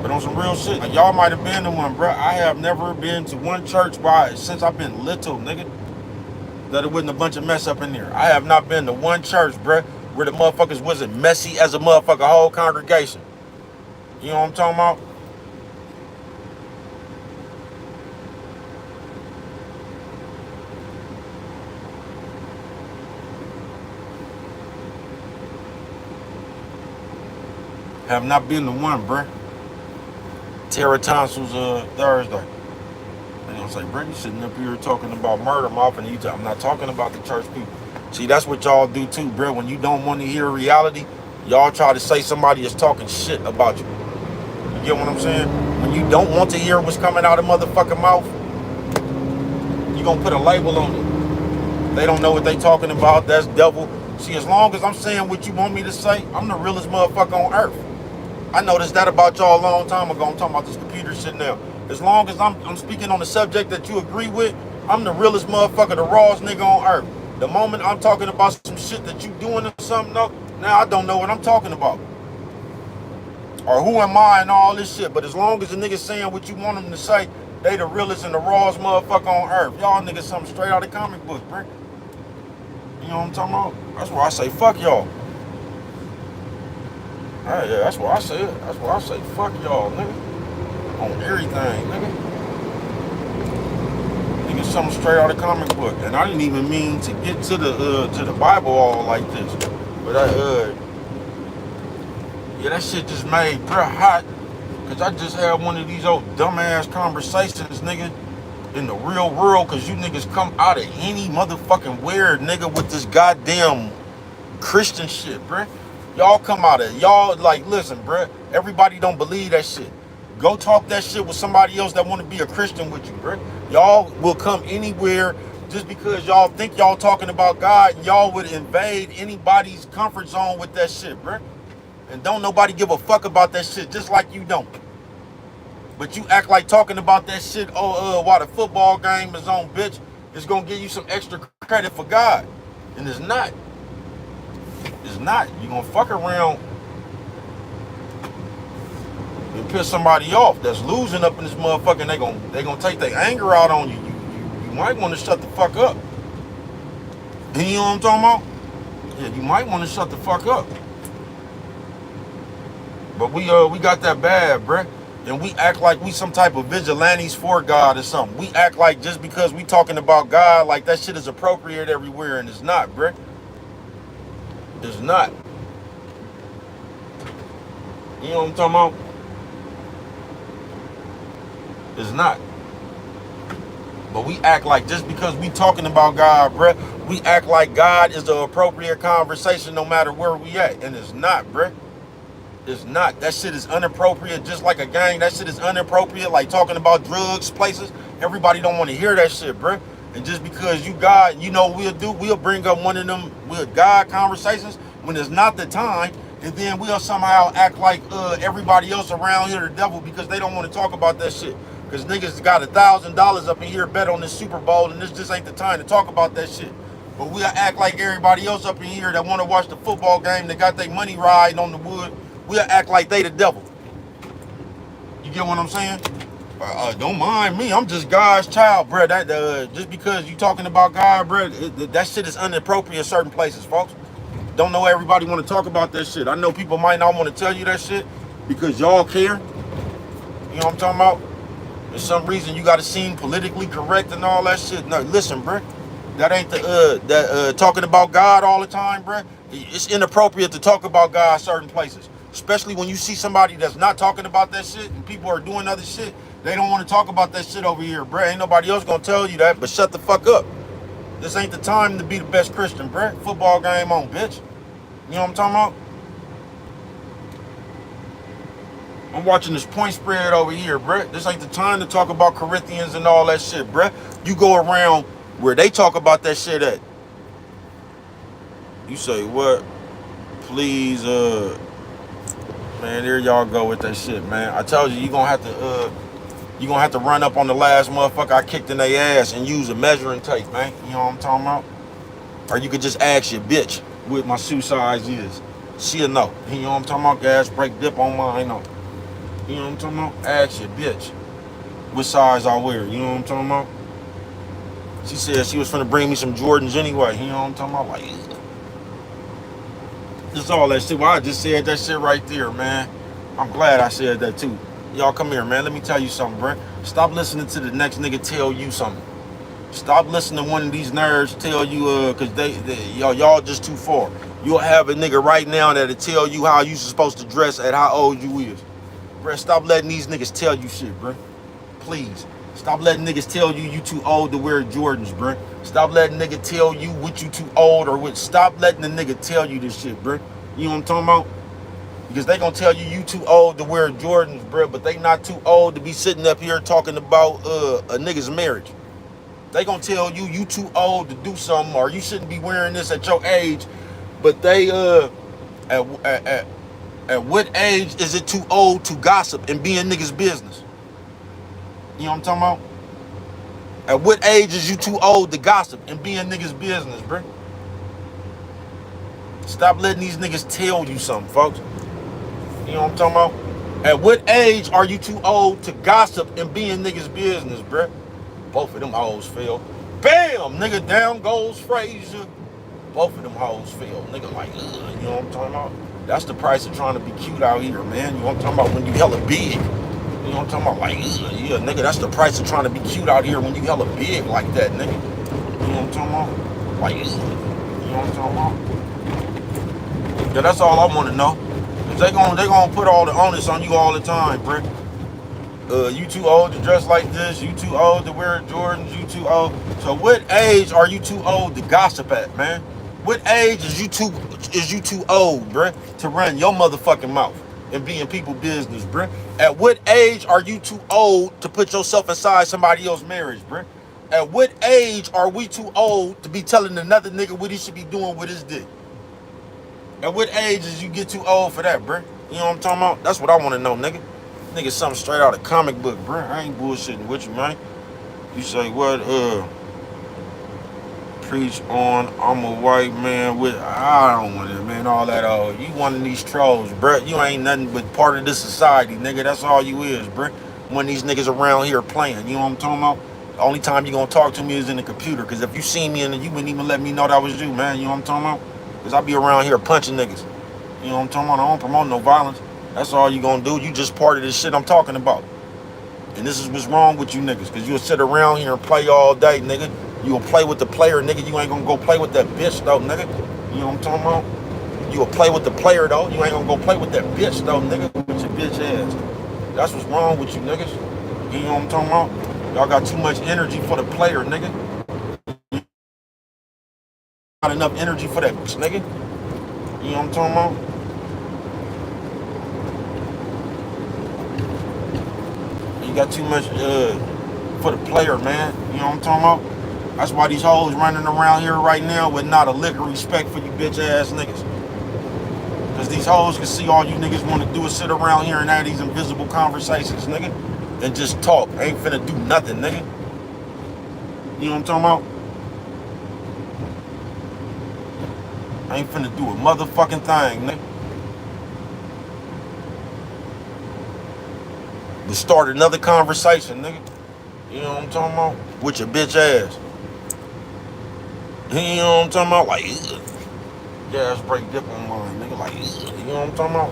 But on some real shit, like, y'all might have been to one, bruh. I have never been to one church since I've been little, nigga. That it wasn't a bunch of mess up in there. I have not been to one church, bruh, where the motherfuckers wasn't messy as a motherfucker whole congregation. You know what I'm talking about? Have not been to one, bruh. Terra Tonsils Thursday. They gonna say, bruh, you sitting up here talking about murder, and I'm not talking about the church people. See, that's what y'all do too, bruh. When you don't want to hear reality, y'all try to say somebody is talking shit about you. You get what I'm saying? When you don't want to hear what's coming out of motherfucking mouth, you gonna put a label on it. They don't know what they talking about. That's devil. See, as long as I'm saying what you want me to say, I'm the realest motherfucker on earth. I noticed that about y'all a long time ago. I'm talking about this computer shit now. As long as I'm speaking on the subject that you agree with, I'm the realest motherfucker, the rawest nigga on earth. The moment I'm talking about some shit that you doing or something, now I don't know what I'm talking about. Or who am I and all this shit. But as long as the niggas saying what you want them to say, they the realest and the rawest motherfucker on earth. Y'all niggas something straight out of comic books, bro. You know what I'm talking about? That's why I say fuck y'all. Yeah, that's what I said. That's why I say fuck y'all, nigga. On everything, nigga. Nigga, something straight out of comic book. And I didn't even mean to get to the Bible all like this. But yeah, that shit just made bruh hot. Cause I just had one of these old dumbass conversations, nigga, in the real world. Cause you niggas come out of any motherfucking weird nigga with this goddamn Christian shit, bruh. Y'all come out of it. Y'all like, listen, bruh. Everybody don't believe that shit. Go talk that shit with somebody else that want to be a Christian with you, bruh. Y'all will come anywhere just because y'all think y'all talking about God, and y'all would invade anybody's comfort zone with that shit, bruh. And don't nobody give a fuck about that shit, just like you don't. But you act like talking about that shit, while the football game is on, bitch, it's gonna give you some extra credit for God. And it's not. It's not. You gonna fuck around and piss somebody off that's losing up in this motherfucker, and they gonna take their anger out on you. You might want to shut the fuck up. You know what I'm talking about? Yeah, you might want to shut the fuck up. But we got that bad, bruh. And we act like we some type of vigilantes for God or something. We act like just because we talking about God, like that shit is appropriate everywhere, and it's not, bruh. It's not. You know what I'm talking about? It's not. But we act like just because we talking about God, bruh, we act like God is the appropriate conversation no matter where we at. And it's not, bruh. It's not. That shit is inappropriate, just like a gang. That shit is inappropriate, like talking about drugs, places. Everybody don't want to hear that shit, bruh. And just because you God, you know we'll bring up one of them God conversations when it's not the time, and then we'll somehow act like everybody else around here the devil because they don't want to talk about that shit. Because niggas got $1,000 up in here bet on this Super Bowl, and this just ain't the time to talk about that shit. But we'll act like everybody else up in here that want to watch the football game, that got their money riding on the wood, we'll act like they the devil. You get what I'm saying? Don't mind me. I'm just God's child, bro. That just because you talking about God, bro, that shit is inappropriate in certain places, folks. Don't know everybody want to talk about that shit. I know people might not want to tell you that shit because y'all care. You know what I'm talking about? For some reason, you got to seem politically correct and all that shit. No, listen, bro. That ain't talking about God all the time, bro. It's inappropriate to talk about God certain places, especially when you see somebody that's not talking about that shit and people are doing other shit. They don't want to talk about that shit over here, bro. Ain't nobody else gonna tell you that, but shut the fuck up. This ain't the time to be the best Christian, bro. Football game on, bitch. You know what I'm talking about? I'm watching this point spread over here, bruh. This ain't the time to talk about Corinthians and all that shit, bruh. You go around where they talk about that shit at. You say, what? Please, man, there y'all go with that shit, man. I told you, you gonna have to run up on the last motherfucker I kicked in their ass and use a measuring tape, man. You know what I'm talking about? Or you could just ask your bitch what my shoe size is. She'll know. You know what I'm talking about? Gas, brake, dip on mine, know. You know what I'm talking about? Ask your bitch what size I wear. You know what I'm talking about? She said she was finna bring me some Jordans anyway. You know what I'm talking about? Like, just all that shit. Well, I just said that shit right there, man. I'm glad I said that too. Y'all come here, man. Let me tell you something, bro. Stop listening to the next nigga tell you something. Stop listening to one of these nerds tell you, cause y'all just too far. You'll have a nigga right now that'll tell you how you supposed to dress at how old you is. Bruh, stop letting these niggas tell you shit, bruh. Please. Stop letting niggas tell you too old to wear Jordans, bruh. Stop letting nigga tell you what you too old or what. Stop letting the nigga tell you this shit, bruh. You know what I'm talking about? Because they gonna tell you too old to wear Jordans, bruh, but they not too old to be sitting up here talking about a nigga's marriage. They gonna tell you too old to do something or you shouldn't be wearing this at your age, but they at what age is it too old to gossip and be in niggas' business? You know what I'm talking about? At what age is you too old to gossip and be in niggas' business, bro? Stop letting these niggas tell you something, folks. You know what I'm talking about? At what age are you too old to gossip and be in niggas' business, bro? Both of them hoes fell. Bam! Nigga, down goes Frazier. Both of them hoes fell. Nigga like, you know what I'm talking about? That's the price of trying to be cute out here, man. You know what I'm talking about? When you hella big. You know what I'm talking about? Like, yeah, nigga, that's the price of trying to be cute out here when you hella big like that, nigga. You know what I'm talking about? Like, you know what I'm talking about? Yeah, that's all I want to know. Cause they gonna put all the onus on you all the time, bro. You too old to dress like this. You too old to wear Jordans. You too old. So what age are you too old to gossip at, man? What age is you too old, bruh, to run your motherfucking mouth and be in people's business, bruh? At what age are you too old to put yourself inside somebody else's marriage, bruh? At what age are we too old to be telling another nigga what he should be doing with his dick? At what age is you get too old for that, bruh? You know what I'm talking about? That's what I want to know, nigga. Nigga, something straight out of comic book, bruh. I ain't bullshitting with you, man. You say what? Preach on I'm a white man with I don't want it, man. All that you one of these trolls, bruh. You ain't nothing but part of this society, nigga. That's all you is, bruh. One of these niggas around here playing. You know what I'm talking about? The only time you gonna talk to me is in the computer. Cause if you see me and you wouldn't even let me know that was you, man. You know what I'm talking about? Cause I be around here punching niggas. You know what I'm talking about? I don't promote no violence. That's all you gonna do. You just part of this shit I'm talking about. And this is what's wrong with you niggas. Cause you'll sit around here and play all day, nigga. You'll play with the player, nigga. You ain't gonna go play with that bitch, though, nigga. You know what I'm talking about? You'll play with the player, though. You ain't gonna go play with that bitch, though, nigga. With your bitch ass. That's what's wrong with you niggas. You know what I'm talking about? Y'all got too much energy for the player, nigga. Not enough energy for that bitch, nigga. You know what I'm talking about? You got too much for the player, man. You know what I'm talking about? That's why these hoes running around here right now with not a lick of respect for you bitch ass niggas. Cause these hoes can see all you niggas want to do is sit around here and have these invisible conversations, nigga. And just talk. Ain't finna do nothing, nigga. You know what I'm talking about? Ain't finna do a motherfucking thing, nigga. and start another conversation, nigga. You know what I'm talking about? With your bitch ass. You know what I'm talking about? Like, ugh. Gas brake dip on mine, nigga. Like, ugh. You know what I'm talking about?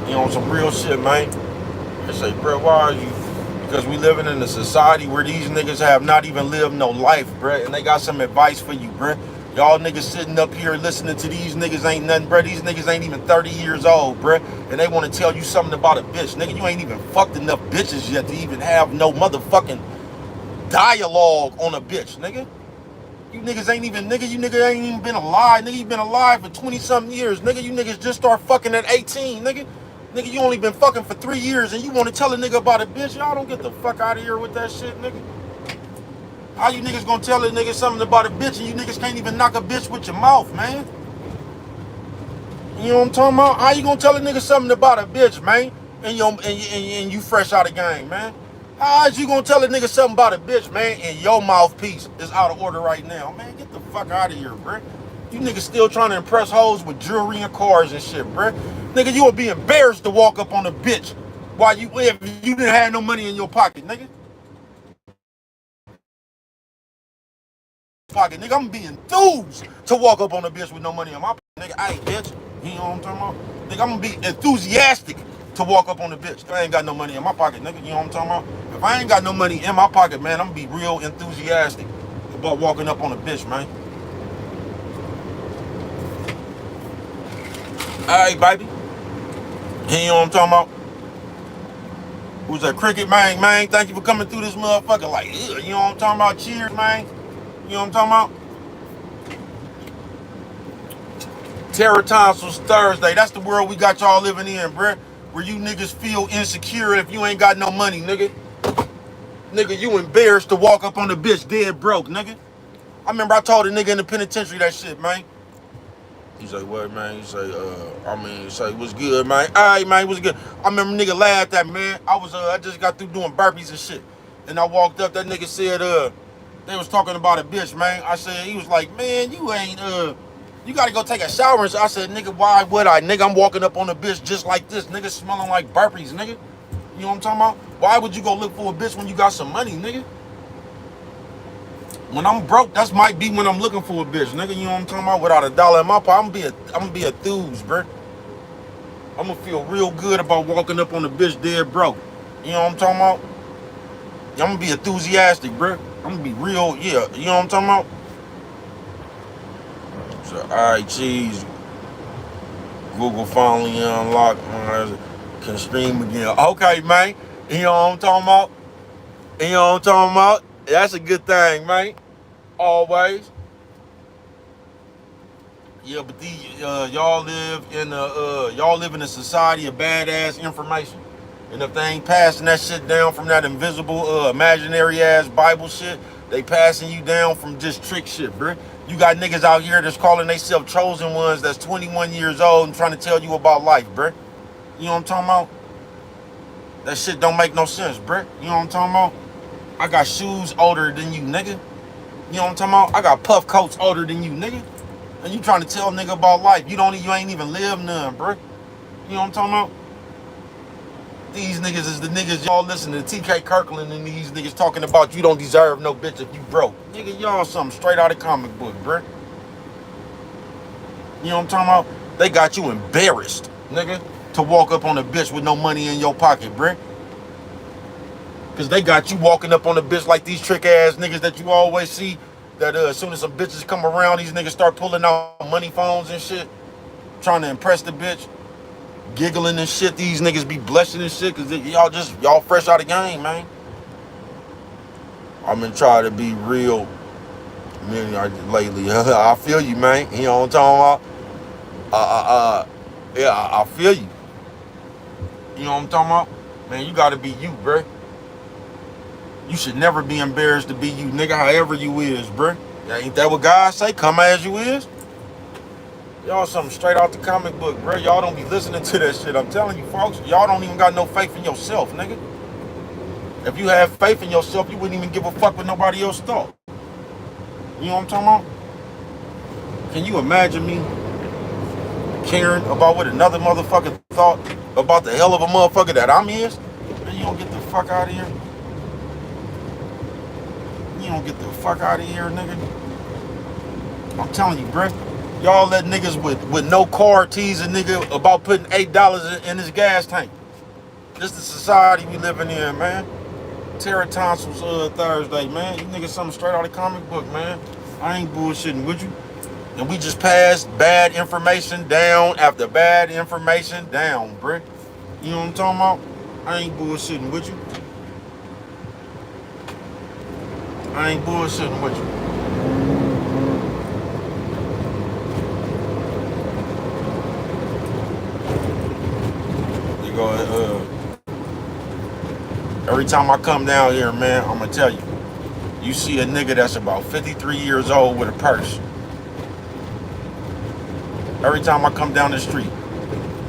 You know, some real shit, man. They say, bro, why are you? Because we living in a society where these niggas have not even lived no life, bruh. And they got some advice for you, bruh. Y'all niggas sitting up here listening to these niggas ain't nothing, bruh. These niggas ain't even 30 years old, bruh. And they want to tell you something about a bitch. Nigga, you ain't even fucked enough bitches yet to even have no motherfucking dialogue on a bitch, nigga. You niggas ain't even, nigga, you nigga ain't even been alive. Nigga, you been alive for 20-something years. Nigga, you niggas just start fucking at 18, nigga. Nigga, you only been fucking for 3 years and you want to tell a nigga about a bitch? Y'all don't get the fuck out of here with that shit, nigga. How you niggas gonna tell a nigga something about a bitch and you niggas can't even knock a bitch with your mouth, man? You know what I'm talking about? How you gonna tell a nigga something about a bitch, man? And you fresh out of game, man? How is you gonna tell a nigga something about a bitch, man, and your mouthpiece is out of order right now? Man, get the fuck out of here, bruh. You niggas still trying to impress hoes with jewelry and cars and shit, bruh. Nigga, you would be embarrassed to walk up on a bitch while if you didn't have no money in your pocket, nigga. Nigga, I'm gonna be enthused to walk up on a bitch with no money in my pocket, nigga. Hey, bitch, you know what I'm talking about? Nigga, I'm gonna be enthusiastic to walk up on a bitch. I ain't got no money in my pocket, nigga. You know what I'm talking about? If I ain't got no money in my pocket, man, I'm gonna be real enthusiastic about walking up on a bitch, man. Hey, baby. You know what I'm talking about? Who's that? Cricket, man? Thank you for coming through this motherfucker. Like, ugh, you know what I'm talking about? Cheers, man. You know what I'm talking about? Terror Tonsils Thursday. That's the world we got y'all living in, bruh. Where you niggas feel insecure if you ain't got no money, nigga. Nigga, you embarrassed to walk up on a bitch dead broke, nigga. I remember I told a nigga in the penitentiary that shit, man. He say, what, man? He say, what's good, man? All right, man, what's good? I remember nigga laughed at me, man. I just got through doing burpees and shit. And I walked up, that nigga said, they was talking about a bitch, man. I said, he was like, man, you ain't, you gotta go take a shower. And so I said, nigga, why would I? Nigga, I'm walking up on a bitch just like this. Nigga smelling like burpees, nigga. You know what I'm talking about? Why would you go look for a bitch when you got some money, nigga? When I'm broke, that's might be when I'm looking for a bitch, nigga. You know what I'm talking about? Without a dollar in my pocket, I'm gonna be a enthused, bro. I'm gonna feel real good about walking up on a bitch dead broke. You know what I'm talking about? I'm gonna be enthusiastic, bro. I'm gonna be real, yeah. You know what I'm talking about? So, all right, cheese. Google finally unlocked. Can stream again. Okay, man. You know what I'm talking about? You know what I'm talking about? That's a good thing, man. Always. Yeah, but y'all live in a society of badass information. And if they ain't passing that shit down from that invisible, imaginary ass Bible shit, they passing you down from just trick shit, bruh. You got niggas out here that's calling themselves chosen ones that's 21 years old and trying to tell you about life, bruh. You know what I'm talking about? That shit don't make no sense, bruh. You know what I'm talking about? I got shoes older than you, nigga. You know what I'm talking about? I got puff coats older than you, nigga. And you trying to tell a nigga about life. You ain't even lived none, bruh. You know what I'm talking about? These niggas is the niggas y'all listen to TK Kirkland and these niggas talking about you don't deserve no bitch if you broke. Nigga, y'all something straight out of comic book, bruh. You know what I'm talking about? They got you embarrassed, nigga, to walk up on a bitch with no money in your pocket, bruh. Cause they got you walking up on a bitch like these trick ass niggas that you always see. That as soon as some bitches come around, these niggas start pulling out money phones and shit, trying to impress the bitch, giggling and shit. These niggas be blushing and shit, cause y'all fresh out of game, man. I've been trying to be real, lately. I feel you, man. You know what I'm talking about? Yeah, I feel you. You know what I'm talking about? Man, you gotta be you, bruh. You should never be embarrassed to be you, nigga, however you is, bruh. Ain't that what God say? Come as you is? Y'all something straight out the comic book, bruh. Y'all don't be listening to that shit. I'm telling you, folks, y'all don't even got no faith in yourself, nigga. If you have faith in yourself, you wouldn't even give a fuck what nobody else thought. You know what I'm talking about? Can you imagine me caring about what another motherfucker thought about the hell of a motherfucker that I'm is, man, you don't get the fuck out of here. You don't get the fuck out of here, nigga. I'm telling you, bruh. Y'all let niggas with no car tease a nigga about putting $8 in his gas tank. This the society we living in, man. Terra Tonsils Thursday, man. You niggas something straight out of the comic book, man. I ain't bullshitting with you. And we just passed bad information down after bad information down, bruh. You know what I'm talking about? I ain't bullshitting with you. I ain't bullshitting with you. You go, every time I come down here, man, I'm gonna tell you, you see a nigga that's about 53 years old with a purse. Every time I come down the street.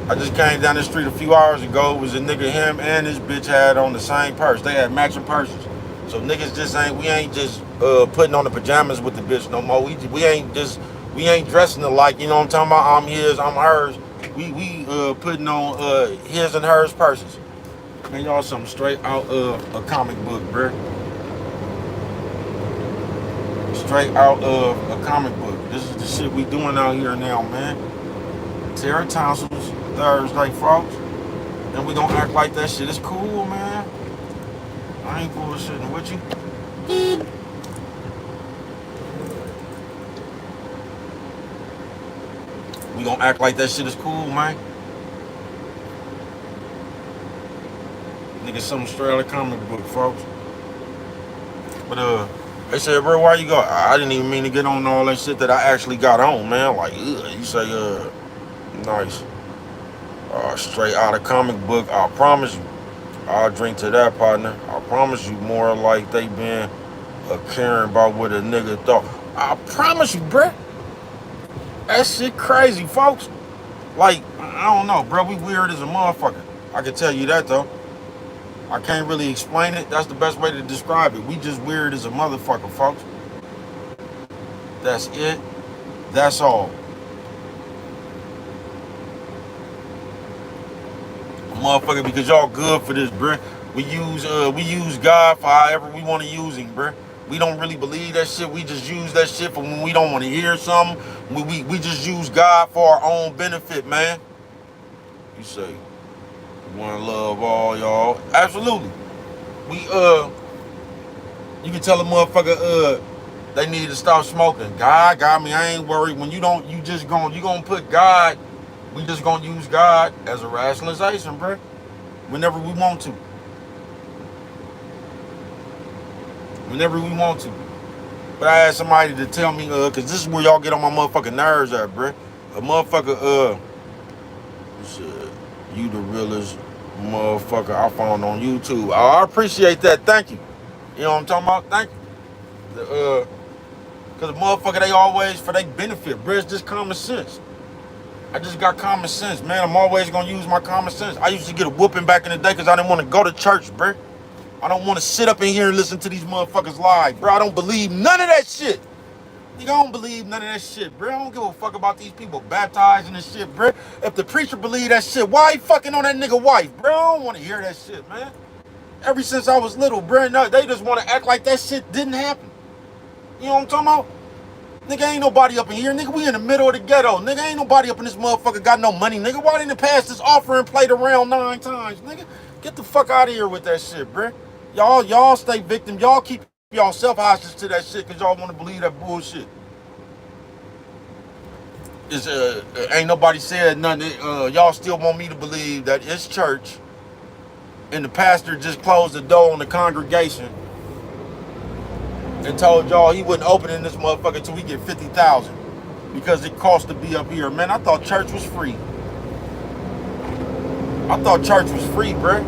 I just came down the street a few hours ago. It was a nigga, him and his bitch had on the same purse. They had matching purses. So niggas just we ain't just putting on the pajamas with the bitch no more. We ain't dressing alike, you know what I'm talking about? I'm his, I'm hers. We putting on his and hers purses. Man, y'all something straight out of a comic book, bruh. Straight out of a comic book. This is the shit we doing out here now, man. Terra Tonsils Thursday, folks. And we gonna act like that shit is cool, man. I ain't bullshitting with you. We gonna act like that shit is cool, man. Nigga, something straight out of comic book, folks. But they said, bro, why you go? I didn't even mean to get on all that shit that I actually got on, man. Like, you say, nice. Straight out of comic book, I promise you. I'll drink to that, partner. I promise you, more like they been caring about what a nigga thought. I promise you, bruh. That shit crazy, folks. Like, I don't know, bro. We weird as a motherfucker. I can tell you that, though. I can't really explain it. That's the best way to describe it. We just weird as a motherfucker, folks. That's it. That's all. Motherfucker, because y'all good for this, bruh. We use God for however we want to use him, bruh. We don't really believe that shit. We just use that shit for when we don't want to hear something. We just use God for our own benefit, man. You say, one love all y'all. Absolutely. You can tell a motherfucker, they need to stop smoking. God got me, I ain't worried. When you gonna put God, we just gonna use God as a rationalization, bruh. Whenever we want to. Whenever we want to. But I had somebody to tell me, cause this is where y'all get on my motherfucking nerves at, bruh. A motherfucker, you the realest motherfucker I found on YouTube. I appreciate that, thank you. You know what I'm talking about? Thank you. Cause the motherfucker, they always for their benefit, bruh. It's just common sense. I just got common sense, man. I'm always gonna use my common sense. I used to get a whooping back in the day because I didn't want to go to church, bruh. I don't want to sit up in here and listen to these motherfuckers lie, bro. I don't believe none of that shit. Nigga, I don't believe none of that shit, bro. I don't give a fuck about these people baptizing and shit, bro. If the preacher believe that shit, why he fucking on that nigga wife, bro? I don't want to hear that shit, man. Ever since I was little, bro, no, they just want to act like that shit didn't happen. You know what I'm talking about? Nigga, ain't nobody up in here. Nigga, we in the middle of the ghetto. Nigga, ain't nobody up in this motherfucker got no money, nigga. Why didn't it pass this offering plate around 9 times, nigga? Get the fuck out of here with that shit, bro. Y'all stay victim. Y'all keep y'all self hostage to that shit because y'all want to believe that bullshit. It's, ain't nobody said nothing. Y'all still want me to believe that it's church and the pastor just closed the door on the congregation and told y'all he wouldn't open in this motherfucker until we get 50,000 because it costs to be up here. Man, I thought church was free. I thought church was free, bruh.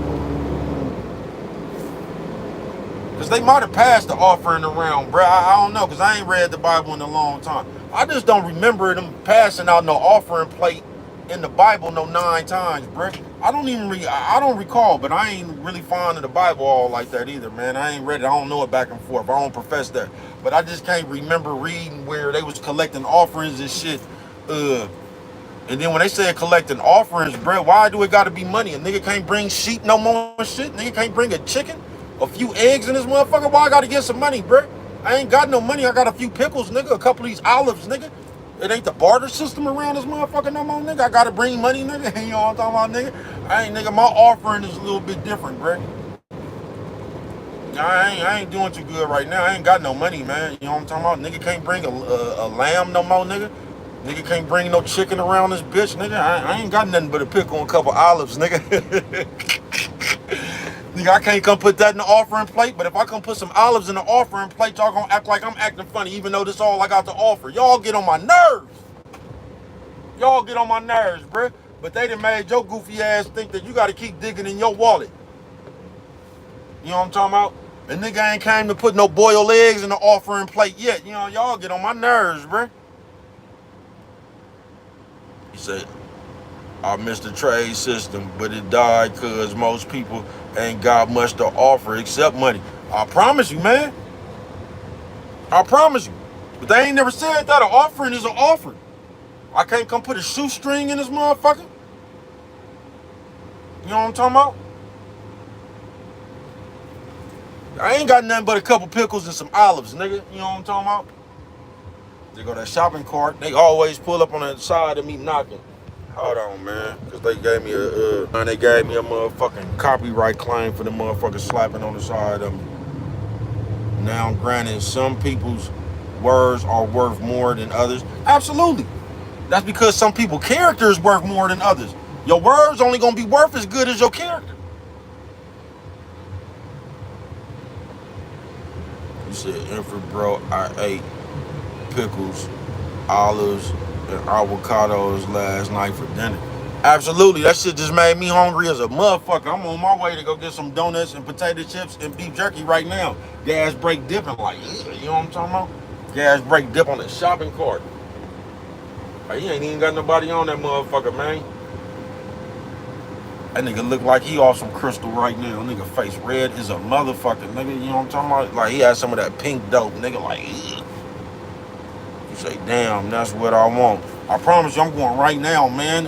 Because they might have passed the offering around, bruh. I don't know, because I ain't read the Bible in a long time. I just don't remember them passing out no offering plate in the Bible no 9 times, bruh. I don't recall, but I ain't really fond of the Bible all like that either, man. I ain't read it. I don't know it back and forth. I don't profess that. But I just can't remember reading where they was collecting offerings and shit And then when they say collecting offerings, bro, why do it gotta be money? A nigga can't bring sheep no more shit. Nigga can't bring a chicken, a few eggs in this motherfucker. Why I gotta get some money, bro? I ain't got no money. I got a few pickles, nigga. A couple of these olives, nigga. It ain't the barter system around this motherfucker no more, nigga. I gotta bring money, nigga. You know what I'm talking about, nigga? I ain't, nigga. My offering is a little bit different, bro. I ain't doing too good right now. I ain't got no money, man. You know what I'm talking about? Nigga can't bring a lamb no more, nigga. Nigga can't bring no chicken around this bitch, nigga. I ain't got nothing but a pickle and a couple olives, nigga. Nigga, I can't come put that in the offering plate, but if I come put some olives in the offering plate, y'all gonna act like I'm acting funny, even though this all I got to offer. Y'all get on my nerves. Y'all get on my nerves, bruh. But they done made your goofy ass think that you gotta keep digging in your wallet. You know what I'm talking about? A nigga ain't came to put no boiled eggs in the offering plate yet. You know, y'all get on my nerves, bruh. He said, I missed the trade system, but it died because most people ain't got much to offer except money. I promise you, man. I promise you. But they ain't never said that an offering is an offering. I can't come put a shoestring in this motherfucker. You know what I'm talking about? I ain't got nothing but a couple pickles and some olives, nigga. You know what I'm talking about? They go to that shopping cart. They always pull up on the side of me knocking. Hold on, man. Because they gave me a motherfucking copyright claim for the motherfucker slapping on the side of me. Now, granted, some people's words are worth more than others. Absolutely. That's because some people's character is worth more than others. Your words only gonna be worth as good as your character. You said, Infant, bro, I ate pickles, olives, and avocados last night for dinner. Absolutely, that shit just made me hungry as a motherfucker. I'm on my way to go get some donuts and potato chips and beef jerky right now. Gas brake dipping like, yeah, you know what I'm talking about? Gas brake dip on the shopping cart. Like, he ain't even got nobody on that motherfucker, man. That nigga look like he off some crystal right now. Nigga face red is a motherfucker, nigga. You know what I'm talking about? Like, he had some of that pink dope, nigga. Like, ugh. You say, damn, that's what I want. I promise you, I'm going right now, man.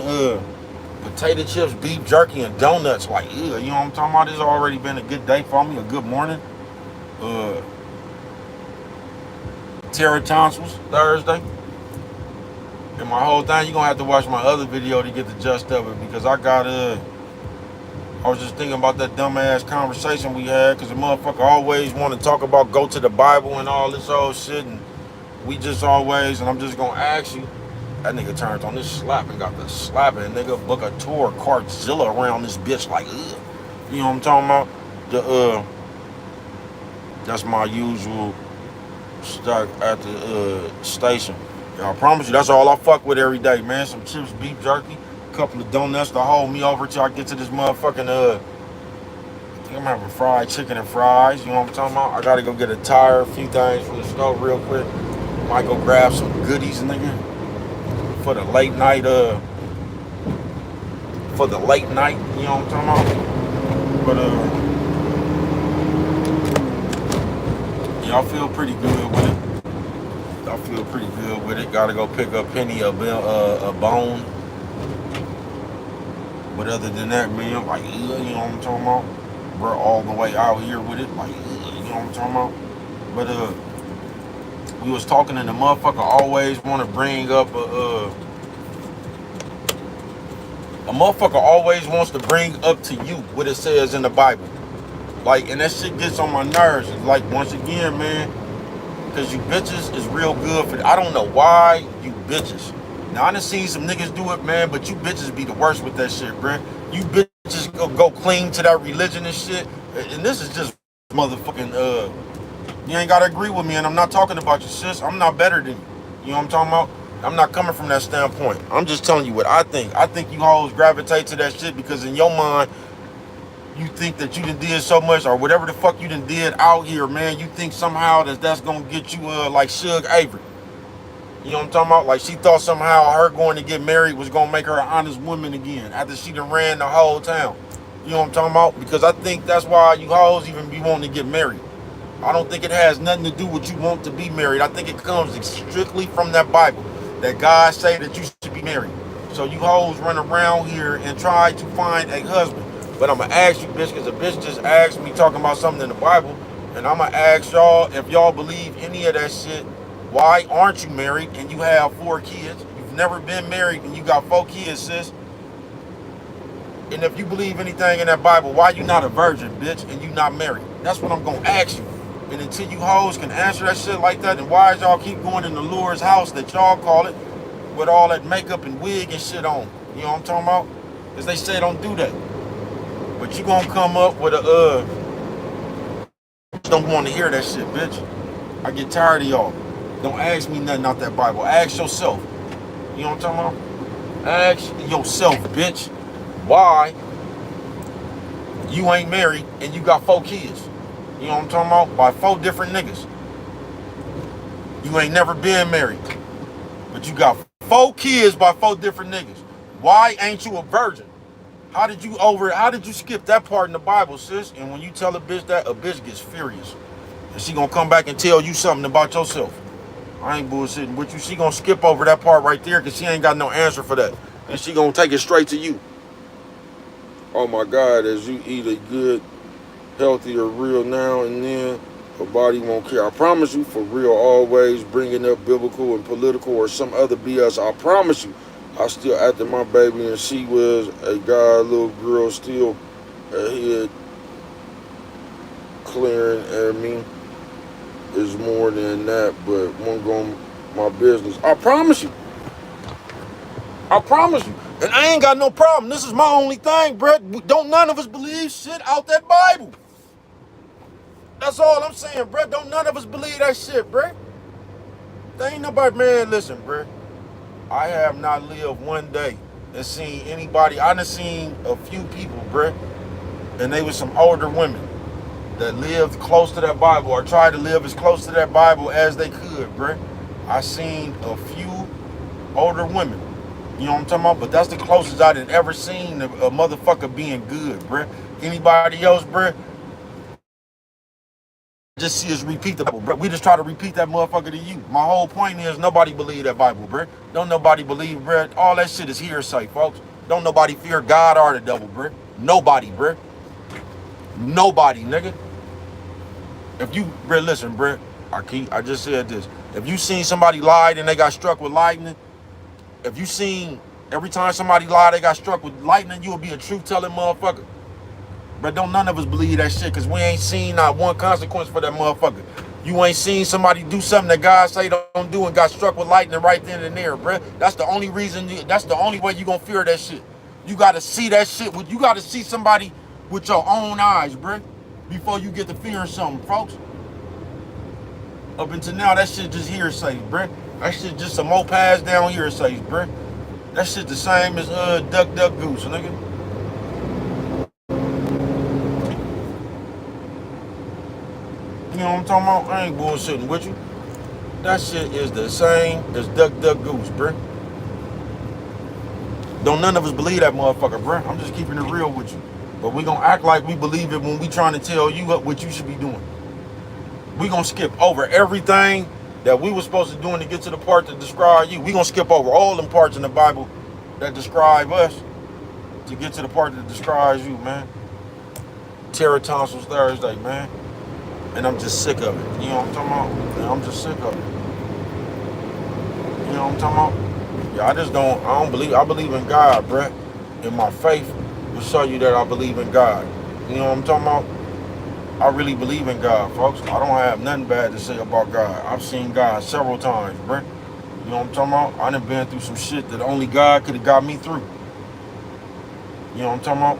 Potato chips, beef jerky, and donuts. Like, you know what I'm talking about? It's already been a good day for me, a good morning. Terra tonsils Thursday. And my whole thing, you're gonna have to watch my other video to get the gist of it, because I was just thinking about that dumbass conversation we had, because the motherfucker always want to talk about go to the Bible and all this old shit, and we just always, and I'm just gonna ask you, that nigga turned on this slap and got the slapping, nigga book a tour Cartzilla around this bitch like, ugh. You know what I'm talking about? That's my usual stuck at the station. I promise you, that's all I fuck with every day, man. Some chips, beef jerky, a couple of donuts to hold me over till I get to this motherfucking, I think I'm having fried chicken and fries, you know what I'm talking about? I gotta go get a tire, a few things from the store real quick. Might go grab some goodies, nigga, for the late night, you know what I'm talking about? But, yeah, I feel pretty good with it. I feel pretty good with it. Gotta go pick up Penny a bone. But other than that, man, like, you know what I'm talking about? We're all the way out here with it. Like, you know what I'm talking about? But, we was talking and the motherfucker always want to bring up a motherfucker always wants to bring up to you what it says in the Bible. Like, and that shit gets on my nerves. It's like, once again, man, because you bitches is real good for I don't know why you bitches. Now, I done seen some niggas do it, man, but you bitches be the worst with that shit, bruh. You bitches go clean to that religion and shit. And this is just motherfucking, you ain't gotta agree with me, and I'm not talking about you, sis. I'm not better than you. You know what I'm talking about? I'm not coming from that standpoint. I'm just telling you what I think. I think you hoes gravitate to that shit because in your mind, you think that you done did so much, or whatever the fuck you done did out here, man. You think somehow that's gonna get you like Suge Avery. You know what I'm talking about? Like, she thought somehow her going to get married was gonna make her an honest woman again after she done ran the whole town. You know what I'm talking about? Because I think that's why you hoes even be wanting to get married. I don't think it has nothing to do with you want to be married. I think it comes strictly from that Bible, that God say that you should be married. So you hoes run around here and try to find a husband. But I'm going to ask you, bitch, because a bitch just asked me talking about something in the Bible. And I'm going to ask y'all, if y'all believe any of that shit, why aren't you married and you have 4 kids? You've never been married and you got 4 kids, sis. And if you believe anything in that Bible, why you not a virgin, bitch, and you not married? That's what I'm going to ask you. And until you hoes can answer that shit like that, then why y'all keep going in the Lord's house that y'all call it with all that makeup and wig and shit on? You know what I'm talking about? Because they say don't do that. But you gonna come up with a, don't want to hear that shit, bitch. I get tired of y'all. Don't ask me nothing out that Bible. Ask yourself. You know what I'm talking about? Ask yourself, bitch, why you ain't married and you got 4 kids. You know what I'm talking about? By 4 different niggas. You ain't never been married, but you got 4 kids by 4 different niggas. Why ain't you a virgin? How did you skip that part in the Bible, sis? And when you tell a bitch that, a bitch gets furious. And she gonna come back and tell you something about yourself. I ain't bullshitting with you. She gonna skip over that part right there because she ain't got no answer for that. And she gonna take it straight to you. Oh my God, as you eat a good, healthy or real now and then, her body won't care. I promise you, for real, always bringing up biblical and political or some other BS. I promise you, I still after my baby and she was a guy, little girl, still a head clearing at me is more than that, but won't go my business. I promise you. I promise you. And I ain't got no problem. This is my only thing, Brett. Don't none of us believe shit out that Bible. That's all I'm saying, Brett. Don't none of us believe that shit, Brett. There ain't nobody, man, listen, Brett. I have not lived one day and seen anybody. I done seen a few people, Brett, and they was some older women that lived close to that Bible or tried to live as close to that Bible as they could, Brett. I seen a few older women. You know what I'm talking about? But that's the closest I done ever seen a motherfucker being good, Brett. Anybody else, Brett? Just see us repeat the Bible, bro. We just try to repeat that motherfucker to you. My whole point is nobody believe that Bible, bro. Don't nobody believe, bro. All that shit is hearsay, folks. Don't nobody fear God or the devil, bro. Nobody, bro. Nobody, nigga. If you, bro, listen, bro. I just said this. If you seen somebody lied and they got struck with lightning, if you seen every time somebody lied they got struck with lightning, you will be a truth-telling motherfucker. But don't none of us believe that shit because we ain't seen not one consequence for that motherfucker. You ain't seen somebody do something that God say don't do and got struck with lightning right then and there, bruh. That's the only reason, that's the only way you gonna fear that shit. You gotta see that shit, you gotta see somebody with your own eyes, bruh, before you get to fearing something, folks. Up until now, that shit just hearsay, bruh. That shit just some more passed down hearsays, bruh. That shit the same as duck, duck, goose, nigga. You know what I'm talking about? I ain't bullshitting with you. That shit is the same as duck, duck, goose, bruh. Don't none of us believe that motherfucker, bruh. I'm just keeping it real with you. But we gonna act like we believe it when we trying to tell you what you should be doing. We gonna skip over everything that we were supposed to do to get to the part that describe you. We gonna skip over all them parts in the Bible that describe us to get to the part that describes you, man. Terror Tonsils Thursday, man. And I'm just sick of it. You know what I'm talking about? Yeah, I'm just sick of it. You know what I'm talking about? Yeah, I believe in God, bruh. And my faith will show you that I believe in God. You know what I'm talking about? I really believe in God, folks. I don't have nothing bad to say about God. I've seen God several times, bruh. You know what I'm talking about? I done been through some shit that only God could have got me through. You know what I'm talking about?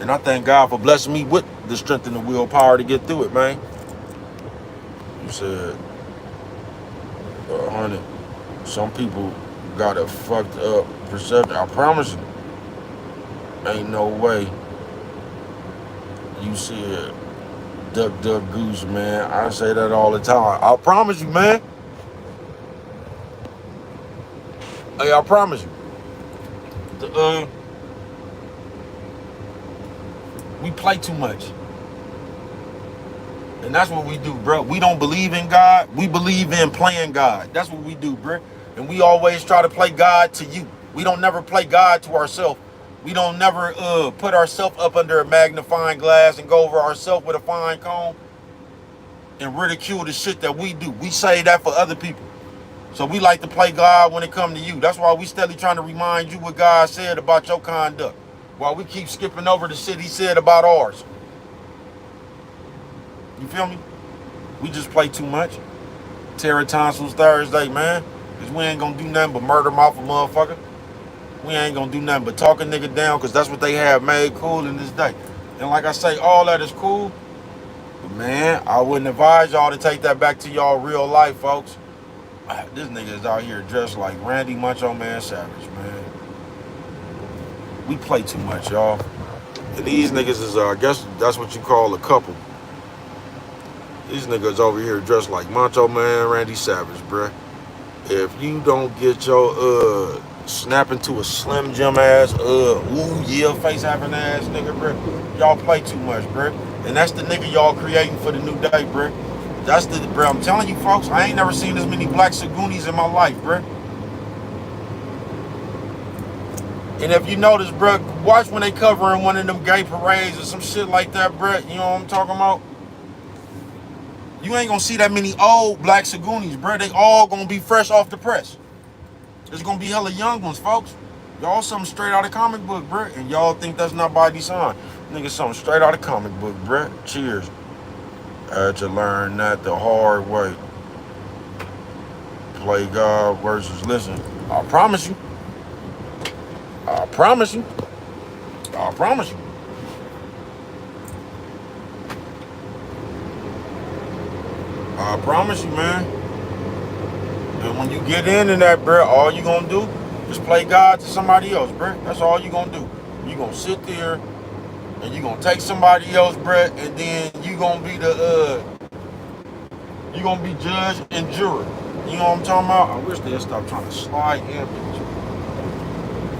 And I thank God for blessing me with the strength and the willpower to get through it, man. You said 100. Some people got a fucked up perception. I promise you. Ain't no way. You said duck, duck, goose, man. I say that all the time. I promise you, man. Hey, I promise you. We play too much. And that's what we do, bro. We don't believe in God. We believe in playing God. That's what we do, bro. And we always try to play God to you. We don't never play God to ourselves. We don't never put ourselves up under a magnifying glass and go over ourselves with a fine comb and ridicule the shit that we do. We say that for other people. So we like to play God when it comes to you. That's why we steadily trying to remind you what God said about your conduct, while we keep skipping over the shit he said about ours. You feel me? We just play too much. Terror Tonsils Thursday, man. Because we ain't gonna do nothing but murder mouth a motherfucker. We ain't gonna do nothing but talk a nigga down, because that's what they have made cool in this day. And like I say, all that is cool. But man, I wouldn't advise y'all to take that back to y'all real life, folks. This nigga is out here dressed like Randy Macho Man Savage, man. We play too much, y'all. And these niggas is, I guess that's what you call a couple. These niggas over here dressed like Macho Man Randy Savage, bruh. If you don't get your, snap into a Slim Jim ass, ooh yeah, face having ass nigga, bruh. Y'all play too much, bruh. And that's the nigga y'all creating for the new day, bruh. That's the, bruh, I'm telling you folks, I ain't never seen as many black Sagoonies in my life, bruh. And if you notice, bruh, watch when they covering one of them gay parades or some shit like that, bruh. You know what I'm talking about? You ain't gonna see that many old black Sagoonies, bruh. They all gonna be fresh off the press. There's gonna be hella young ones, folks. Y'all something straight out of comic book, bruh. And y'all think that's not by design. Nigga, something straight out of comic book, bruh. Cheers. I had to learn that the hard way. Play God versus listen. I promise you. I promise you. I promise you. I promise you, man. And when you get into that, bruh, all you gonna do is play God to somebody else, bruh. That's all you gonna do. You gonna sit there and you gonna take somebody else, bruh, and then you gonna be the you gonna be judge and juror. You know what I'm talking about? I wish they'd stop trying to slide in, bitch.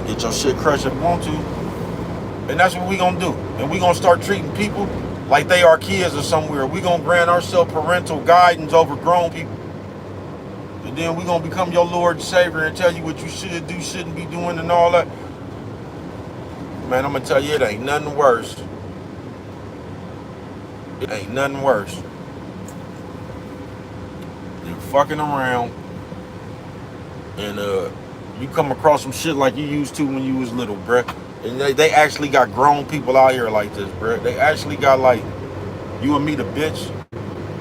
Get your shit crushed if you want to. And that's what we gonna do. And we gonna start treating people like they are kids or somewhere. We gonna grant ourselves parental guidance over grown people. And then we gonna become your Lord and Savior and tell you what you should do, shouldn't be doing, and all that. Man, I'm gonna tell you, it ain't nothing worse. It ain't nothing worse than fucking around and you come across some shit like you used to when you was little, bruh. And they actually got grown people out here like this, bruh. They actually got like, you and me the bitch,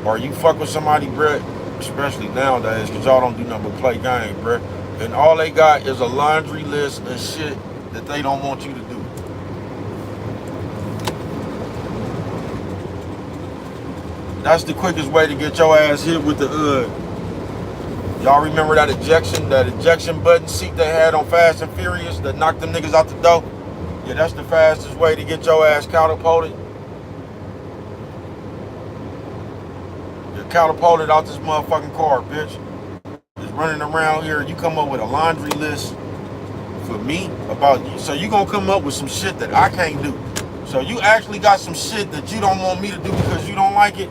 or you fuck with somebody, bruh, especially nowadays, because y'all don't do nothing but play games, bruh. And all they got is a laundry list of shit that they don't want you to do. That's the quickest way to get your ass hit with the y'all remember that ejection button seat they had on Fast and Furious that knocked them niggas out the door? Yeah, that's the fastest way to get your ass catapulted. You're catapulted out this motherfucking car, bitch. Just running around here, you come up with a laundry list for me about you. So you gonna come up with some shit that I can't do. So you actually got some shit that you don't want me to do because you don't like it?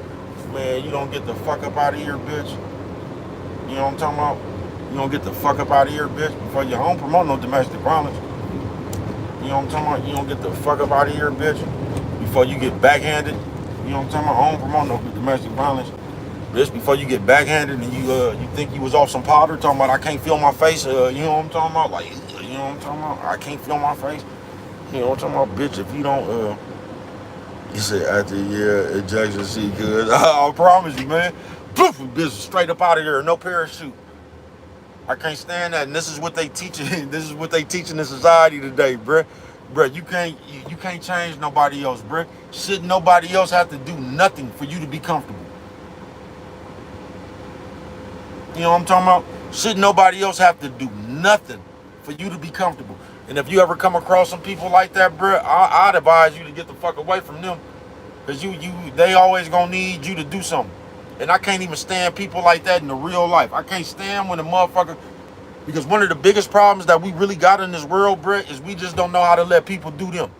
Man, you don't get the fuck up out of here, bitch. You know what I'm talking about? You don't get the fuck up out of here, bitch, before you home promote no domestic violence. You know what I'm talking about? You don't get the fuck up out of here, bitch, before you get backhanded. You know what I'm talking about? Home promote no domestic violence. Bitch, before you get backhanded and you think you was off some powder talking about I can't feel my face, you know what I'm talking about? Like, you know what I'm talking about? I can't feel my face. You know what I'm talking about? Bitch, if you don't, you said after ejection seat, cuz I promise you, man. Poof, bitch, straight up out of there, no parachute. I can't stand that, and this is what they teaching. This is what they teaching in society today, bruh. Bruh, you can't change nobody else, bruh. Should nobody else have to do nothing for you to be comfortable? You know what I'm talking about? Should nobody else have to do nothing for you to be comfortable? And if you ever come across some people like that, bruh, I'd advise you to get the fuck away from them, cause they always gonna need you to do something. And I can't even stand people like that in the real life. I can't stand when a motherfucker, because one of the biggest problems that we really got in this world, bruh, is we just don't know how to let people do them.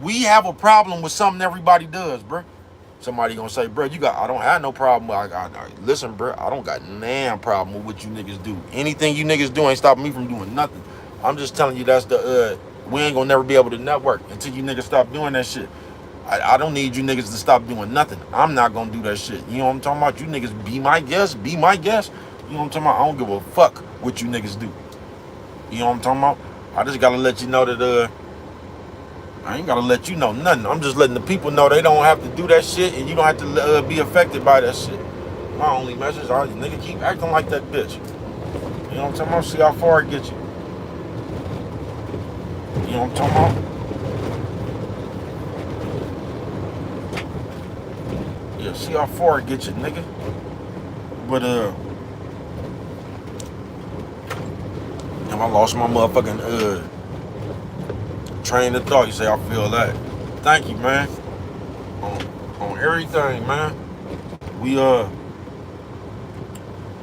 We have a problem with something everybody does, bruh. Somebody gonna say, bruh, I don't have no problem. Listen, bruh, I don't got no problem with what you niggas do. Anything you niggas do ain't stopping me from doing nothing. I'm just telling you that's the we ain't gonna never be able to network until you niggas stop doing that shit. I don't need you niggas to stop doing nothing. I'm not gonna do that shit. You know what I'm talking about? You niggas be my guest, be my guest. You know what I'm talking about? I don't give a fuck what you niggas do. You know what I'm talking about? I just gotta let you know that I ain't gotta let you know nothing. I'm just letting the people know they don't have to do that shit and you don't have to be affected by that shit. My only message is, nigga, keep acting like that bitch. You know what I'm talking about? See how far it gets you. You know what I'm talking about? Yeah, see how far it gets you, nigga. But I lost my motherfucking train of thought. You say I feel that. Thank you, man. On everything, man. We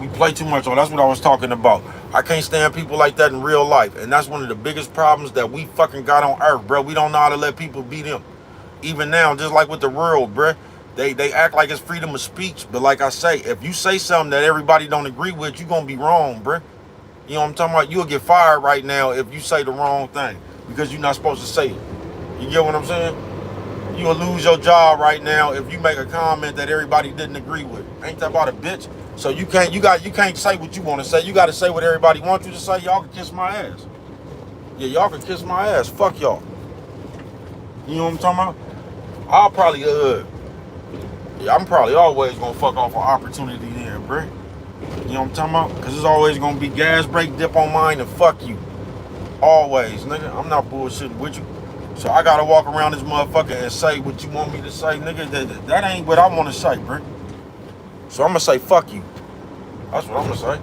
play too much on. That's what I was talking about. I can't stand people like that in real life, and that's one of the biggest problems that we fucking got on earth, bro. We don't know how to let people be them. Even now, just like with the world, bro. They act like it's freedom of speech, but like I say, if you say something that everybody don't agree with, you gonna be wrong, bro. You know what I'm talking about? You'll get fired right now if you say the wrong thing because you're not supposed to say it. You get what I'm saying? You'll lose your job right now if you make a comment that everybody didn't agree with. Ain't that about a bitch? So you can't say what you want to say. You got to say what everybody wants you to say. Y'all can kiss my ass. Yeah, y'all can kiss my ass. Fuck y'all. You know what I'm talking about? I'm probably always gonna fuck off an opportunity then, bruh. You know what I'm talking about? Cause it's always gonna be gas brake dip on mine and fuck you. Always, nigga. I'm not bullshitting with you. So I gotta walk around this motherfucker and say what you want me to say, nigga. That ain't what I wanna say, bruh. So I'm gonna say fuck you. That's what I'm gonna say.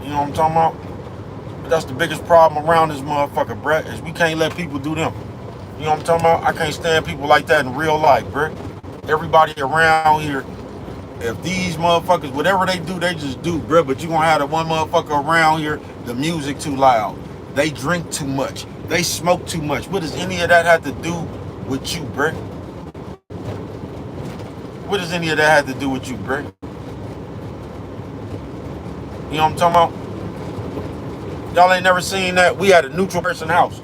You know what I'm talking about? But that's the biggest problem around this motherfucker, bruh, is we can't let people do them. You know what I'm talking about? I can't stand people like that in real life, bruh. Everybody around here, if these motherfuckers, whatever they do, they just do, bruh. But you gonna have the one motherfucker around here, the music too loud. They drink too much. They smoke too much. What does any of that have to do with you, bruh? What does any of that have to do with you, bruh? You know what I'm talking about? Y'all ain't never seen that? We had a neutral person house.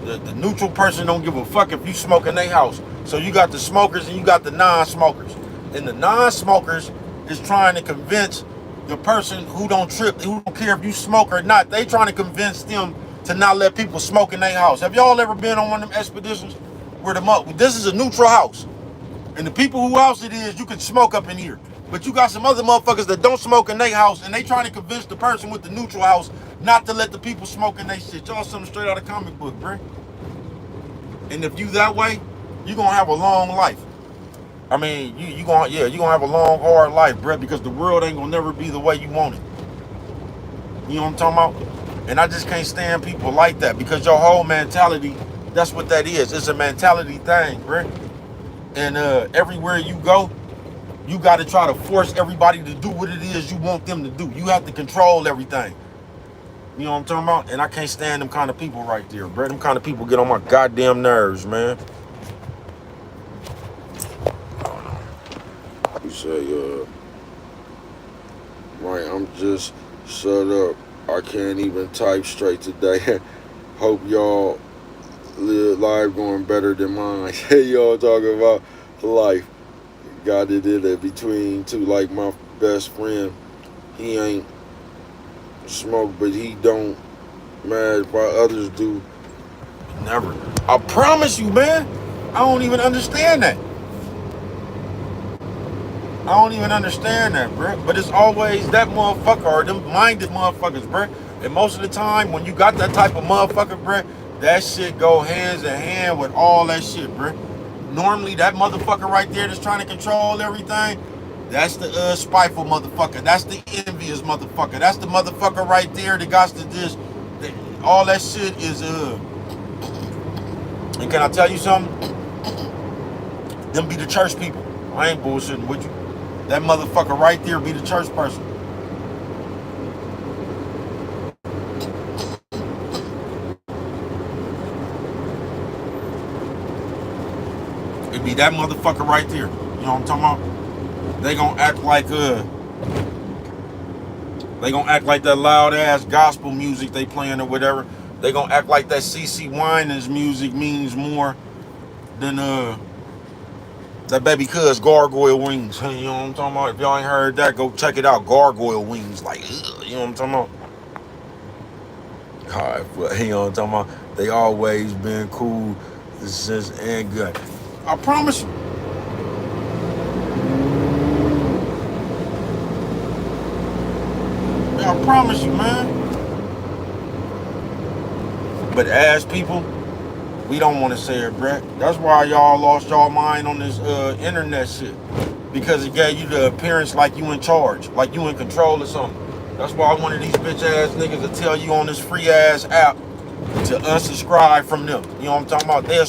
The neutral person don't give a fuck if you smoke in their house. So you got the smokers and you got the non-smokers. And the non-smokers is trying to convince the person who don't trip, who don't care if you smoke or not. They trying to convince them to not let people smoke in their house. Have y'all ever been on one of them expeditions where this is a neutral house? And the people who house it is, you can smoke up in here. But you got some other motherfuckers that don't smoke in their house, and they trying to convince the person with the neutral house not to let the people smoke in their shit. Y'all something straight out of comic book, bro. And if you that way, you gonna have a long life. I mean, you gonna have a long, hard life, bro, because the world ain't gonna never be the way you want it. You know what I'm talking about? And I just can't stand people like that because your whole mentality, that's what that is. It's a mentality thing, bro. And everywhere you go, you got to try to force everybody to do what it is you want them to do. You have to control everything. You know what I'm talking about? And I can't stand them kind of people right there, bro. Them kind of people get on my goddamn nerves, man. You say, right, I'm just shut up. I can't even type straight today. Hope y'all live going better than mine. Y'all talking about life. Got it in it between two, like my best friend. He ain't smoke, but he don't mad why others do. Never. I promise you, man. I don't even understand that. I don't even understand that, bro. But it's always that motherfucker or them minded motherfuckers, bro. And most of the time, when you got that type of motherfucker, bro, that shit go hands in hand with all that shit, bro. Normally, that motherfucker right there that's trying to control everything, that's the spiteful motherfucker. That's the envious motherfucker. That's the motherfucker right there that got to this. All that shit is, and can I tell you something? Them be the church people. I ain't bullshitting with you. That motherfucker right there be the church person. It be that motherfucker right there. You know what I'm talking about? They gonna act like that loud ass gospel music they playing or whatever. They gonna act like that CeCe Winans music means more than that baby cuz Gargoyle Wings. You know what I'm talking about? If y'all ain't heard that, go check it out. Gargoyle Wings, like, you know what I'm talking about? Alright, but you know what I'm talking about? They always been cool since and good. I promise you. I promise you, man. But as people, we don't want to say it, Brett. That's why y'all lost y'all mind on this internet shit. Because it gave you the appearance like you in charge, like you in control or something. That's why one of these bitch ass niggas will tell you on this free ass app to unsubscribe from them. You know what I'm talking about? They'll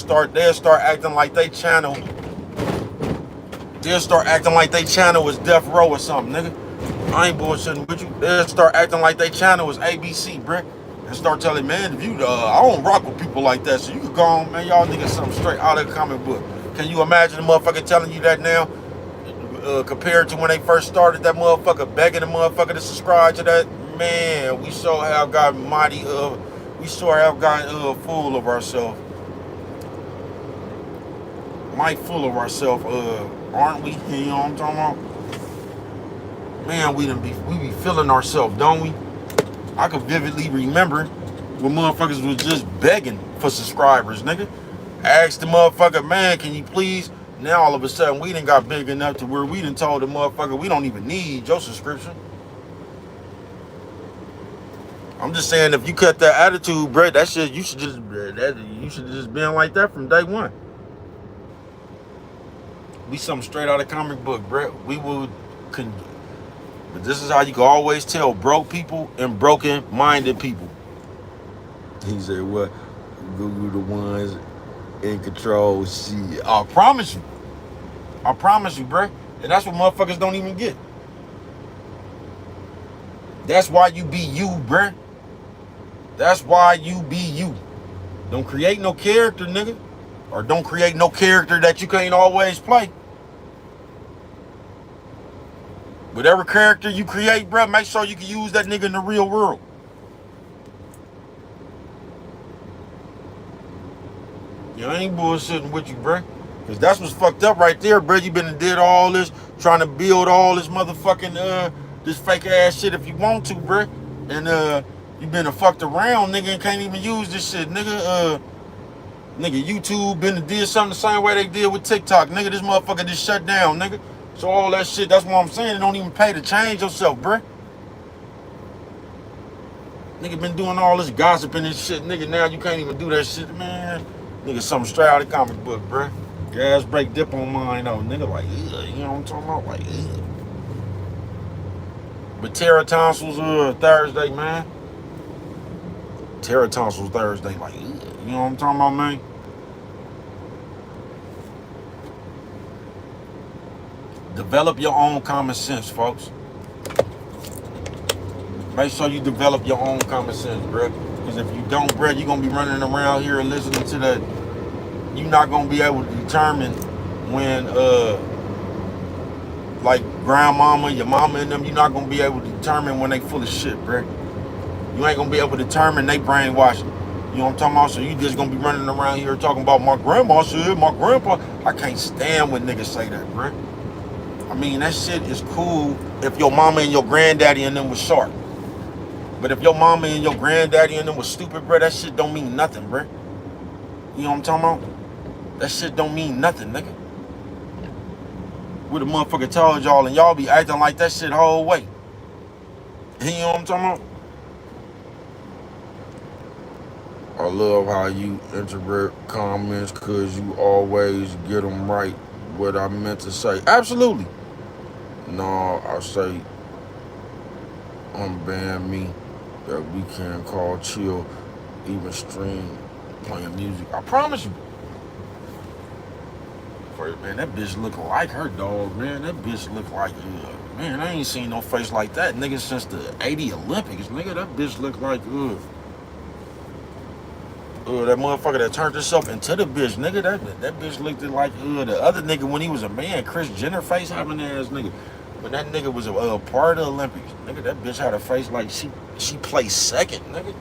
start acting like they channel. They'll start acting like they channel is Death Row or something, nigga. I ain't bullshitting with you. They'll start acting like they channel is ABC, Brick. And start telling, man, if you, I don't rock with people like that, so you could go on, man, y'all niggas something straight out of the comic book. Can you imagine the motherfucker telling you that now? Compared to when they first started, that motherfucker begging the motherfucker to subscribe to that, man, we sure have got mighty, we sure have got full of ourselves. Might full of ourselves, aren't we? You know what I'm talking about? Man, we be feeling ourselves, don't we? I could vividly remember when motherfuckers was just begging for subscribers, nigga. Asked the motherfucker, man, can you please? Now all of a sudden we done got big enough to where we done told the motherfucker we don't even need your subscription. I'm just saying, if you cut that attitude, bro, that shit, you should just been like that from day one. We something straight out of comic book, bro. We would. But this is how you can always tell broke people and broken-minded people. He said, what? Google the ones in control. Shit. I promise you, bro. And that's what motherfuckers don't even get. That's why you be you, bro. That's why you be you. Don't create no character, nigga. Or don't create no character that you can't always play. Whatever character you create, bro, make sure you can use that nigga in the real world. Yeah, I ain't bullshitting with you, bro. Because that's what's fucked up right there, bro. You been and did all this, trying to build all this motherfucking, this fake ass shit if you want to, bro. And, you been a fucked around, nigga, and can't even use this shit, nigga. Nigga, YouTube been and did something the same way they did with TikTok. Nigga, this motherfucker just shut down, nigga. So all that shit, that's what I'm saying. It don't even pay to change yourself, bruh. Nigga been doing all this gossiping and shit. Nigga, now you can't even do that shit, man. Nigga, something straight out of the comic book, bruh. Gas brake dip on mine, though. Nigga, like, ugh, you know what I'm talking about? Like, ugh. But Terra Tonsils, Thursday, man. Terra Tonsils Thursday, like, ugh. You know what I'm talking about, man? Develop your own common sense, folks. Make sure you develop your own common sense, bro. Because if you don't, bro, you're going to be running around here and listening to that. You're not going to be able to determine when, like, grandmama, your mama and them, you're not going to be able to determine when they full of shit, bro. You ain't going to be able to determine they brainwashing. You know what I'm talking about? So you just going to be running around here talking about my grandma said, my grandpa. I can't stand when niggas say that, bro. I mean, that shit is cool if your mama and your granddaddy and them was sharp. But if your mama and your granddaddy and them was stupid, bro, that shit don't mean nothing, bro. You know what I'm talking about? That shit don't mean nothing, nigga. What a motherfucker told y'all, and y'all be acting like that shit whole way. You know what I'm talking about? I love how you introvert comments because you always get them right. What I meant to say. Absolutely. No, I say unban me that we can call chill, even stream playing music. I promise you. Man, that bitch look like her dog, man. That bitch look like, man, I ain't seen no face like that, nigga, since the 80 Olympics, nigga. That bitch look like, that motherfucker that turned herself into the bitch, nigga. That bitch looked like, the other nigga when he was a man, Kris Jenner face having ass nigga. When that nigga was a part of the Olympics, nigga, that bitch had a face like she placed second, nigga.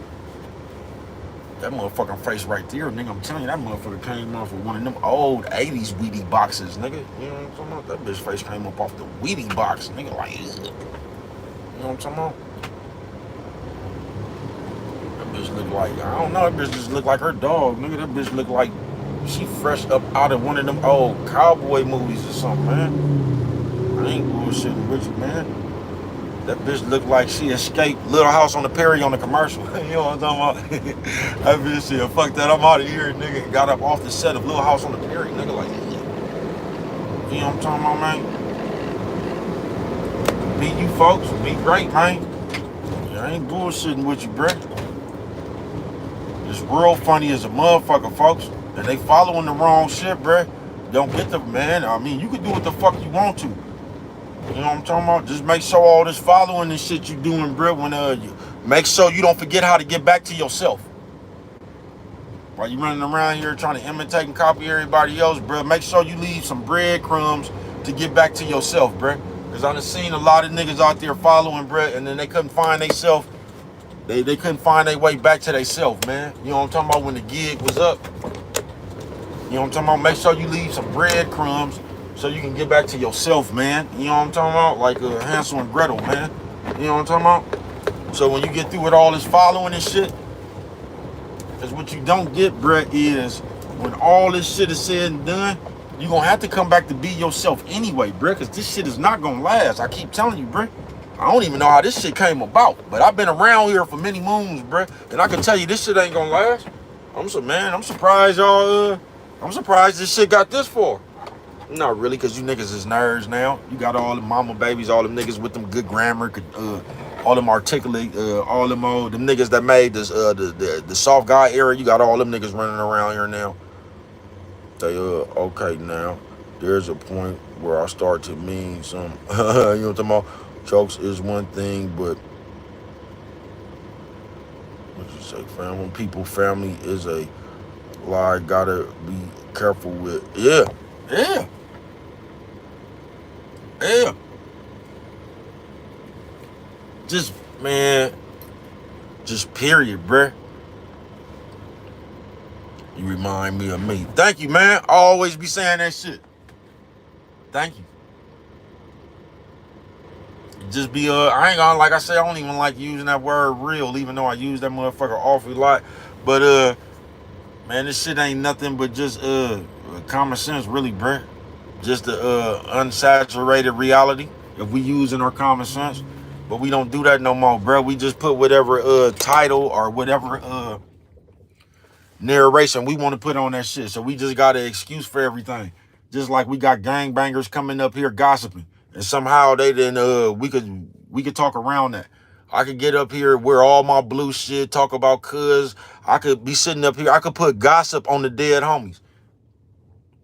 That motherfucking face right there, nigga. I'm telling you, that motherfucker came off of one of them old 80s Wheatie boxes, nigga. You know what I'm talking about? That bitch face came up off the Wheatie box, nigga. Like, ugh. You know what I'm talking about? That bitch look like, I don't know, that bitch just look like her dog, nigga. That bitch look like she fresh up out of one of them old cowboy movies or something, man. I ain't bullshitting with you, man. That bitch looked like she escaped Little House on the Prairie on the commercial. You know what I'm talking about? That bitch said, fuck that, I'm out of here, nigga. Got up off the set of Little House on the Prairie, nigga, like, yeah. You know what I'm talking about, man? Meet you folks, meet great, man. Yeah, I ain't bullshitting with you, bruh. It's real funny as a motherfucker, folks. And they following the wrong shit, bruh. Don't get the, man, I mean, you can do what the fuck you want to. You know what I'm talking about? Just make sure all this following and shit you doing, bro, when you make sure you don't forget how to get back to yourself. While you running around here trying to imitate and copy everybody else, bro, make sure you leave some breadcrumbs to get back to yourself, bro. Because I done seen a lot of niggas out there following, bro, and then they couldn't find themselves. They couldn't find their way back to themselves, man. You know what I'm talking about? When the gig was up. You know what I'm talking about? Make sure you leave some breadcrumbs so you can get back to yourself, man. You know what I'm talking about? Like Hansel and Gretel, man. You know what I'm talking about? So when you get through with all this following and shit, because what you don't get, bruh, is when all this shit is said and done, you're going to have to come back to be yourself anyway, bruh, because this shit is not going to last. I keep telling you, bruh. I don't even know how this shit came about, but I've been around here for many moons, bruh, and I can tell you this shit ain't going to last. I'm surprised y'all, I'm surprised this shit got this far. Not really, because you niggas is nerds now. You got all the mama babies, all them niggas with them good grammar, all them articulate, all them niggas that made this the soft guy era. You got all them niggas running around here now. Say, okay, now there's a point where I start to mean some. You know what I'm talking about? Jokes is one thing, but what you say, fam? When people family is a lie, gotta be careful with. Yeah. Just, man, just period, bruh. You remind me of me. Thank you, man. I always be saying that shit. Thank you. Just be, I ain't gonna, like I say, I don't even like using that word real, even though I use that motherfucker awfully lot. But, man, this shit ain't nothing but just, common sense, really, bruh. Just the unsaturated reality if we using our common sense. But we don't do that no more, bro. We just put whatever title or whatever narration we want to put on that shit. So we just got an excuse for everything. Just like we got gangbangers coming up here gossiping. And somehow they didn't we could talk around that. I could get up here, wear all my blue shit, talk about cuz. I could be sitting up here. I could put gossip on the dead homies.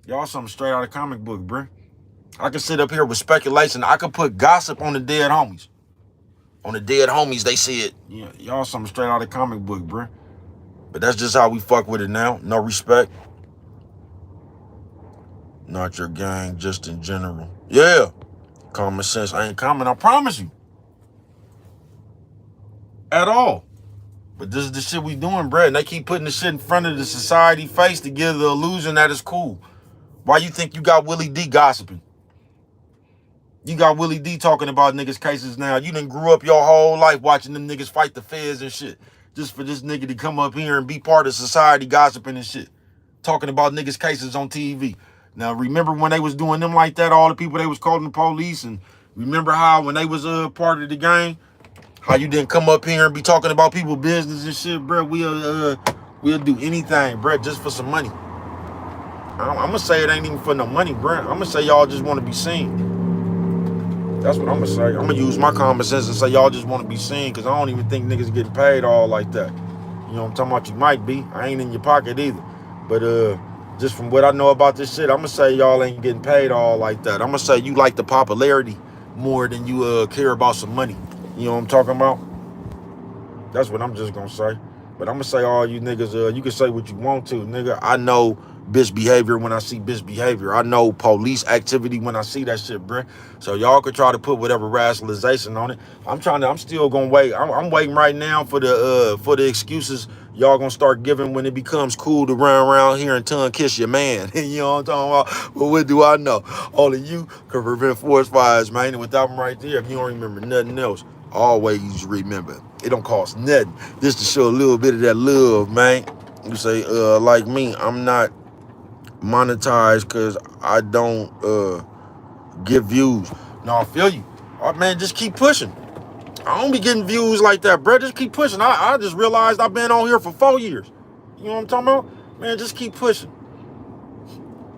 Y'all something straight out of comic book, bruh. I could sit up here with speculation. I could put gossip on the dead homies. On the dead homies, they see it. Yeah, y'all something straight out of comic book, bruh. But that's just how we fuck with it now. No respect. Not your gang, just in general. Yeah. Common sense ain't common, I promise you. At all. But this is the shit we doing, bruh. And they keep putting the shit in front of the society face to give the illusion that it's cool. Why you think you got Willie D gossiping? You got Willie D talking about niggas' cases now. You done grew up your whole life watching them niggas fight the feds and shit. Just for this nigga to come up here and be part of society gossiping and shit. Talking about niggas' cases on TV. Now, remember when they was doing them like that, all the people they was calling the police, and remember how when they was part of the gang, how you didn't come up here and be talking about people's business and shit, bro. We'll do anything, bro, just for some money. I'm gonna say it ain't even for no money, bro. I'm gonna say y'all just want to be seen. That's what I'm gonna say. I'm gonna use my common sense and say y'all just want to be seen, because I don't even think niggas getting paid all like that. You know what I'm talking about? You might be. I ain't in your pocket either. But just from what I know about this shit, I'm gonna say y'all ain't getting paid all like that. I'm gonna say you like the popularity more than you care about some money. You know what I'm talking about? That's what I'm just gonna say. But I'm gonna say all you niggas, you can say what you want to, nigga. I know bitch behavior when I see bitch behavior. I know police activity when I see that shit, bruh. So y'all could try to put whatever rationalization on it. I'm still gonna wait. I'm waiting right now for the excuses y'all gonna start giving when it becomes cool to run around here and tongue kiss your man. You know what I'm talking about? But what do I know? Only you can prevent forest fires, man. And without them right there, if you don't remember nothing else, always remember, it don't cost nothing just to show a little bit of that love, man. You say, like me, I'm not monetized because I don't get views. No, I feel you. Oh, man, just keep pushing. I don't be getting views like that, bro. Just keep pushing. I just realized I've been on here for 4 years. You know what I'm talking about? Man, just keep pushing.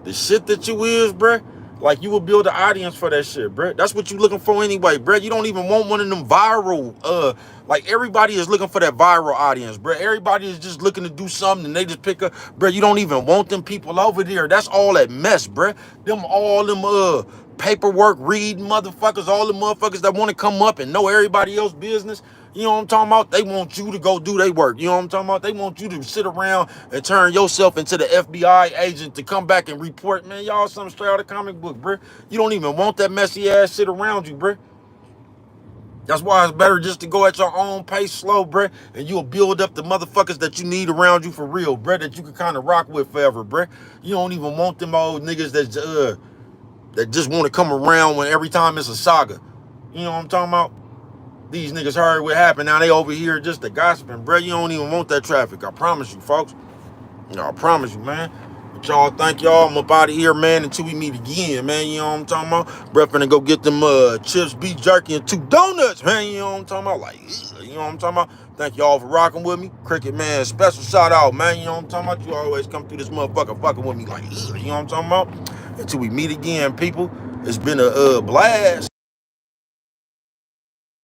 The shit that you is, bro, like you will build an audience for that shit, bro. That's what you looking for anyway, bro. You don't even want one of them viral, like everybody is looking for that viral audience, bro. Everybody is just looking to do something and they just pick up, bro. You don't even want them people over there. That's all that mess, bro. All them paperwork reading motherfuckers, all the motherfuckers that want to come up and know everybody else's business. You know what I'm talking about? They want you to go do their work. You know what I'm talking about? They want you to sit around and turn yourself into the FBI agent to come back and report. Man, y'all something straight out of the comic book, bruh. You don't even want that messy ass shit around you, bruh. That's why it's better just to go at your own pace slow, bruh, and you'll build up the motherfuckers that you need around you for real, bruh, that you can kind of rock with forever, bruh. You don't even want them old niggas that just want to come around when every time it's a saga. You know what I'm talking about? These niggas heard what happened. Now they over here just the gossiping, bro. You don't even want that traffic. I promise you, folks. You know, I promise you, man. But y'all, thank y'all. I'm up out of here, man, until we meet again, man. You know what I'm talking about? Bro, finna go get them chips, beef jerky, and 2 donuts, man. You know what I'm talking about? Like, you know what I'm talking about? Thank y'all for rocking with me. Cricket, man, special shout out, man. You know what I'm talking about? You always come through this motherfucker fucking with me like, you know what I'm talking about? Until we meet again, people. It's been a blast.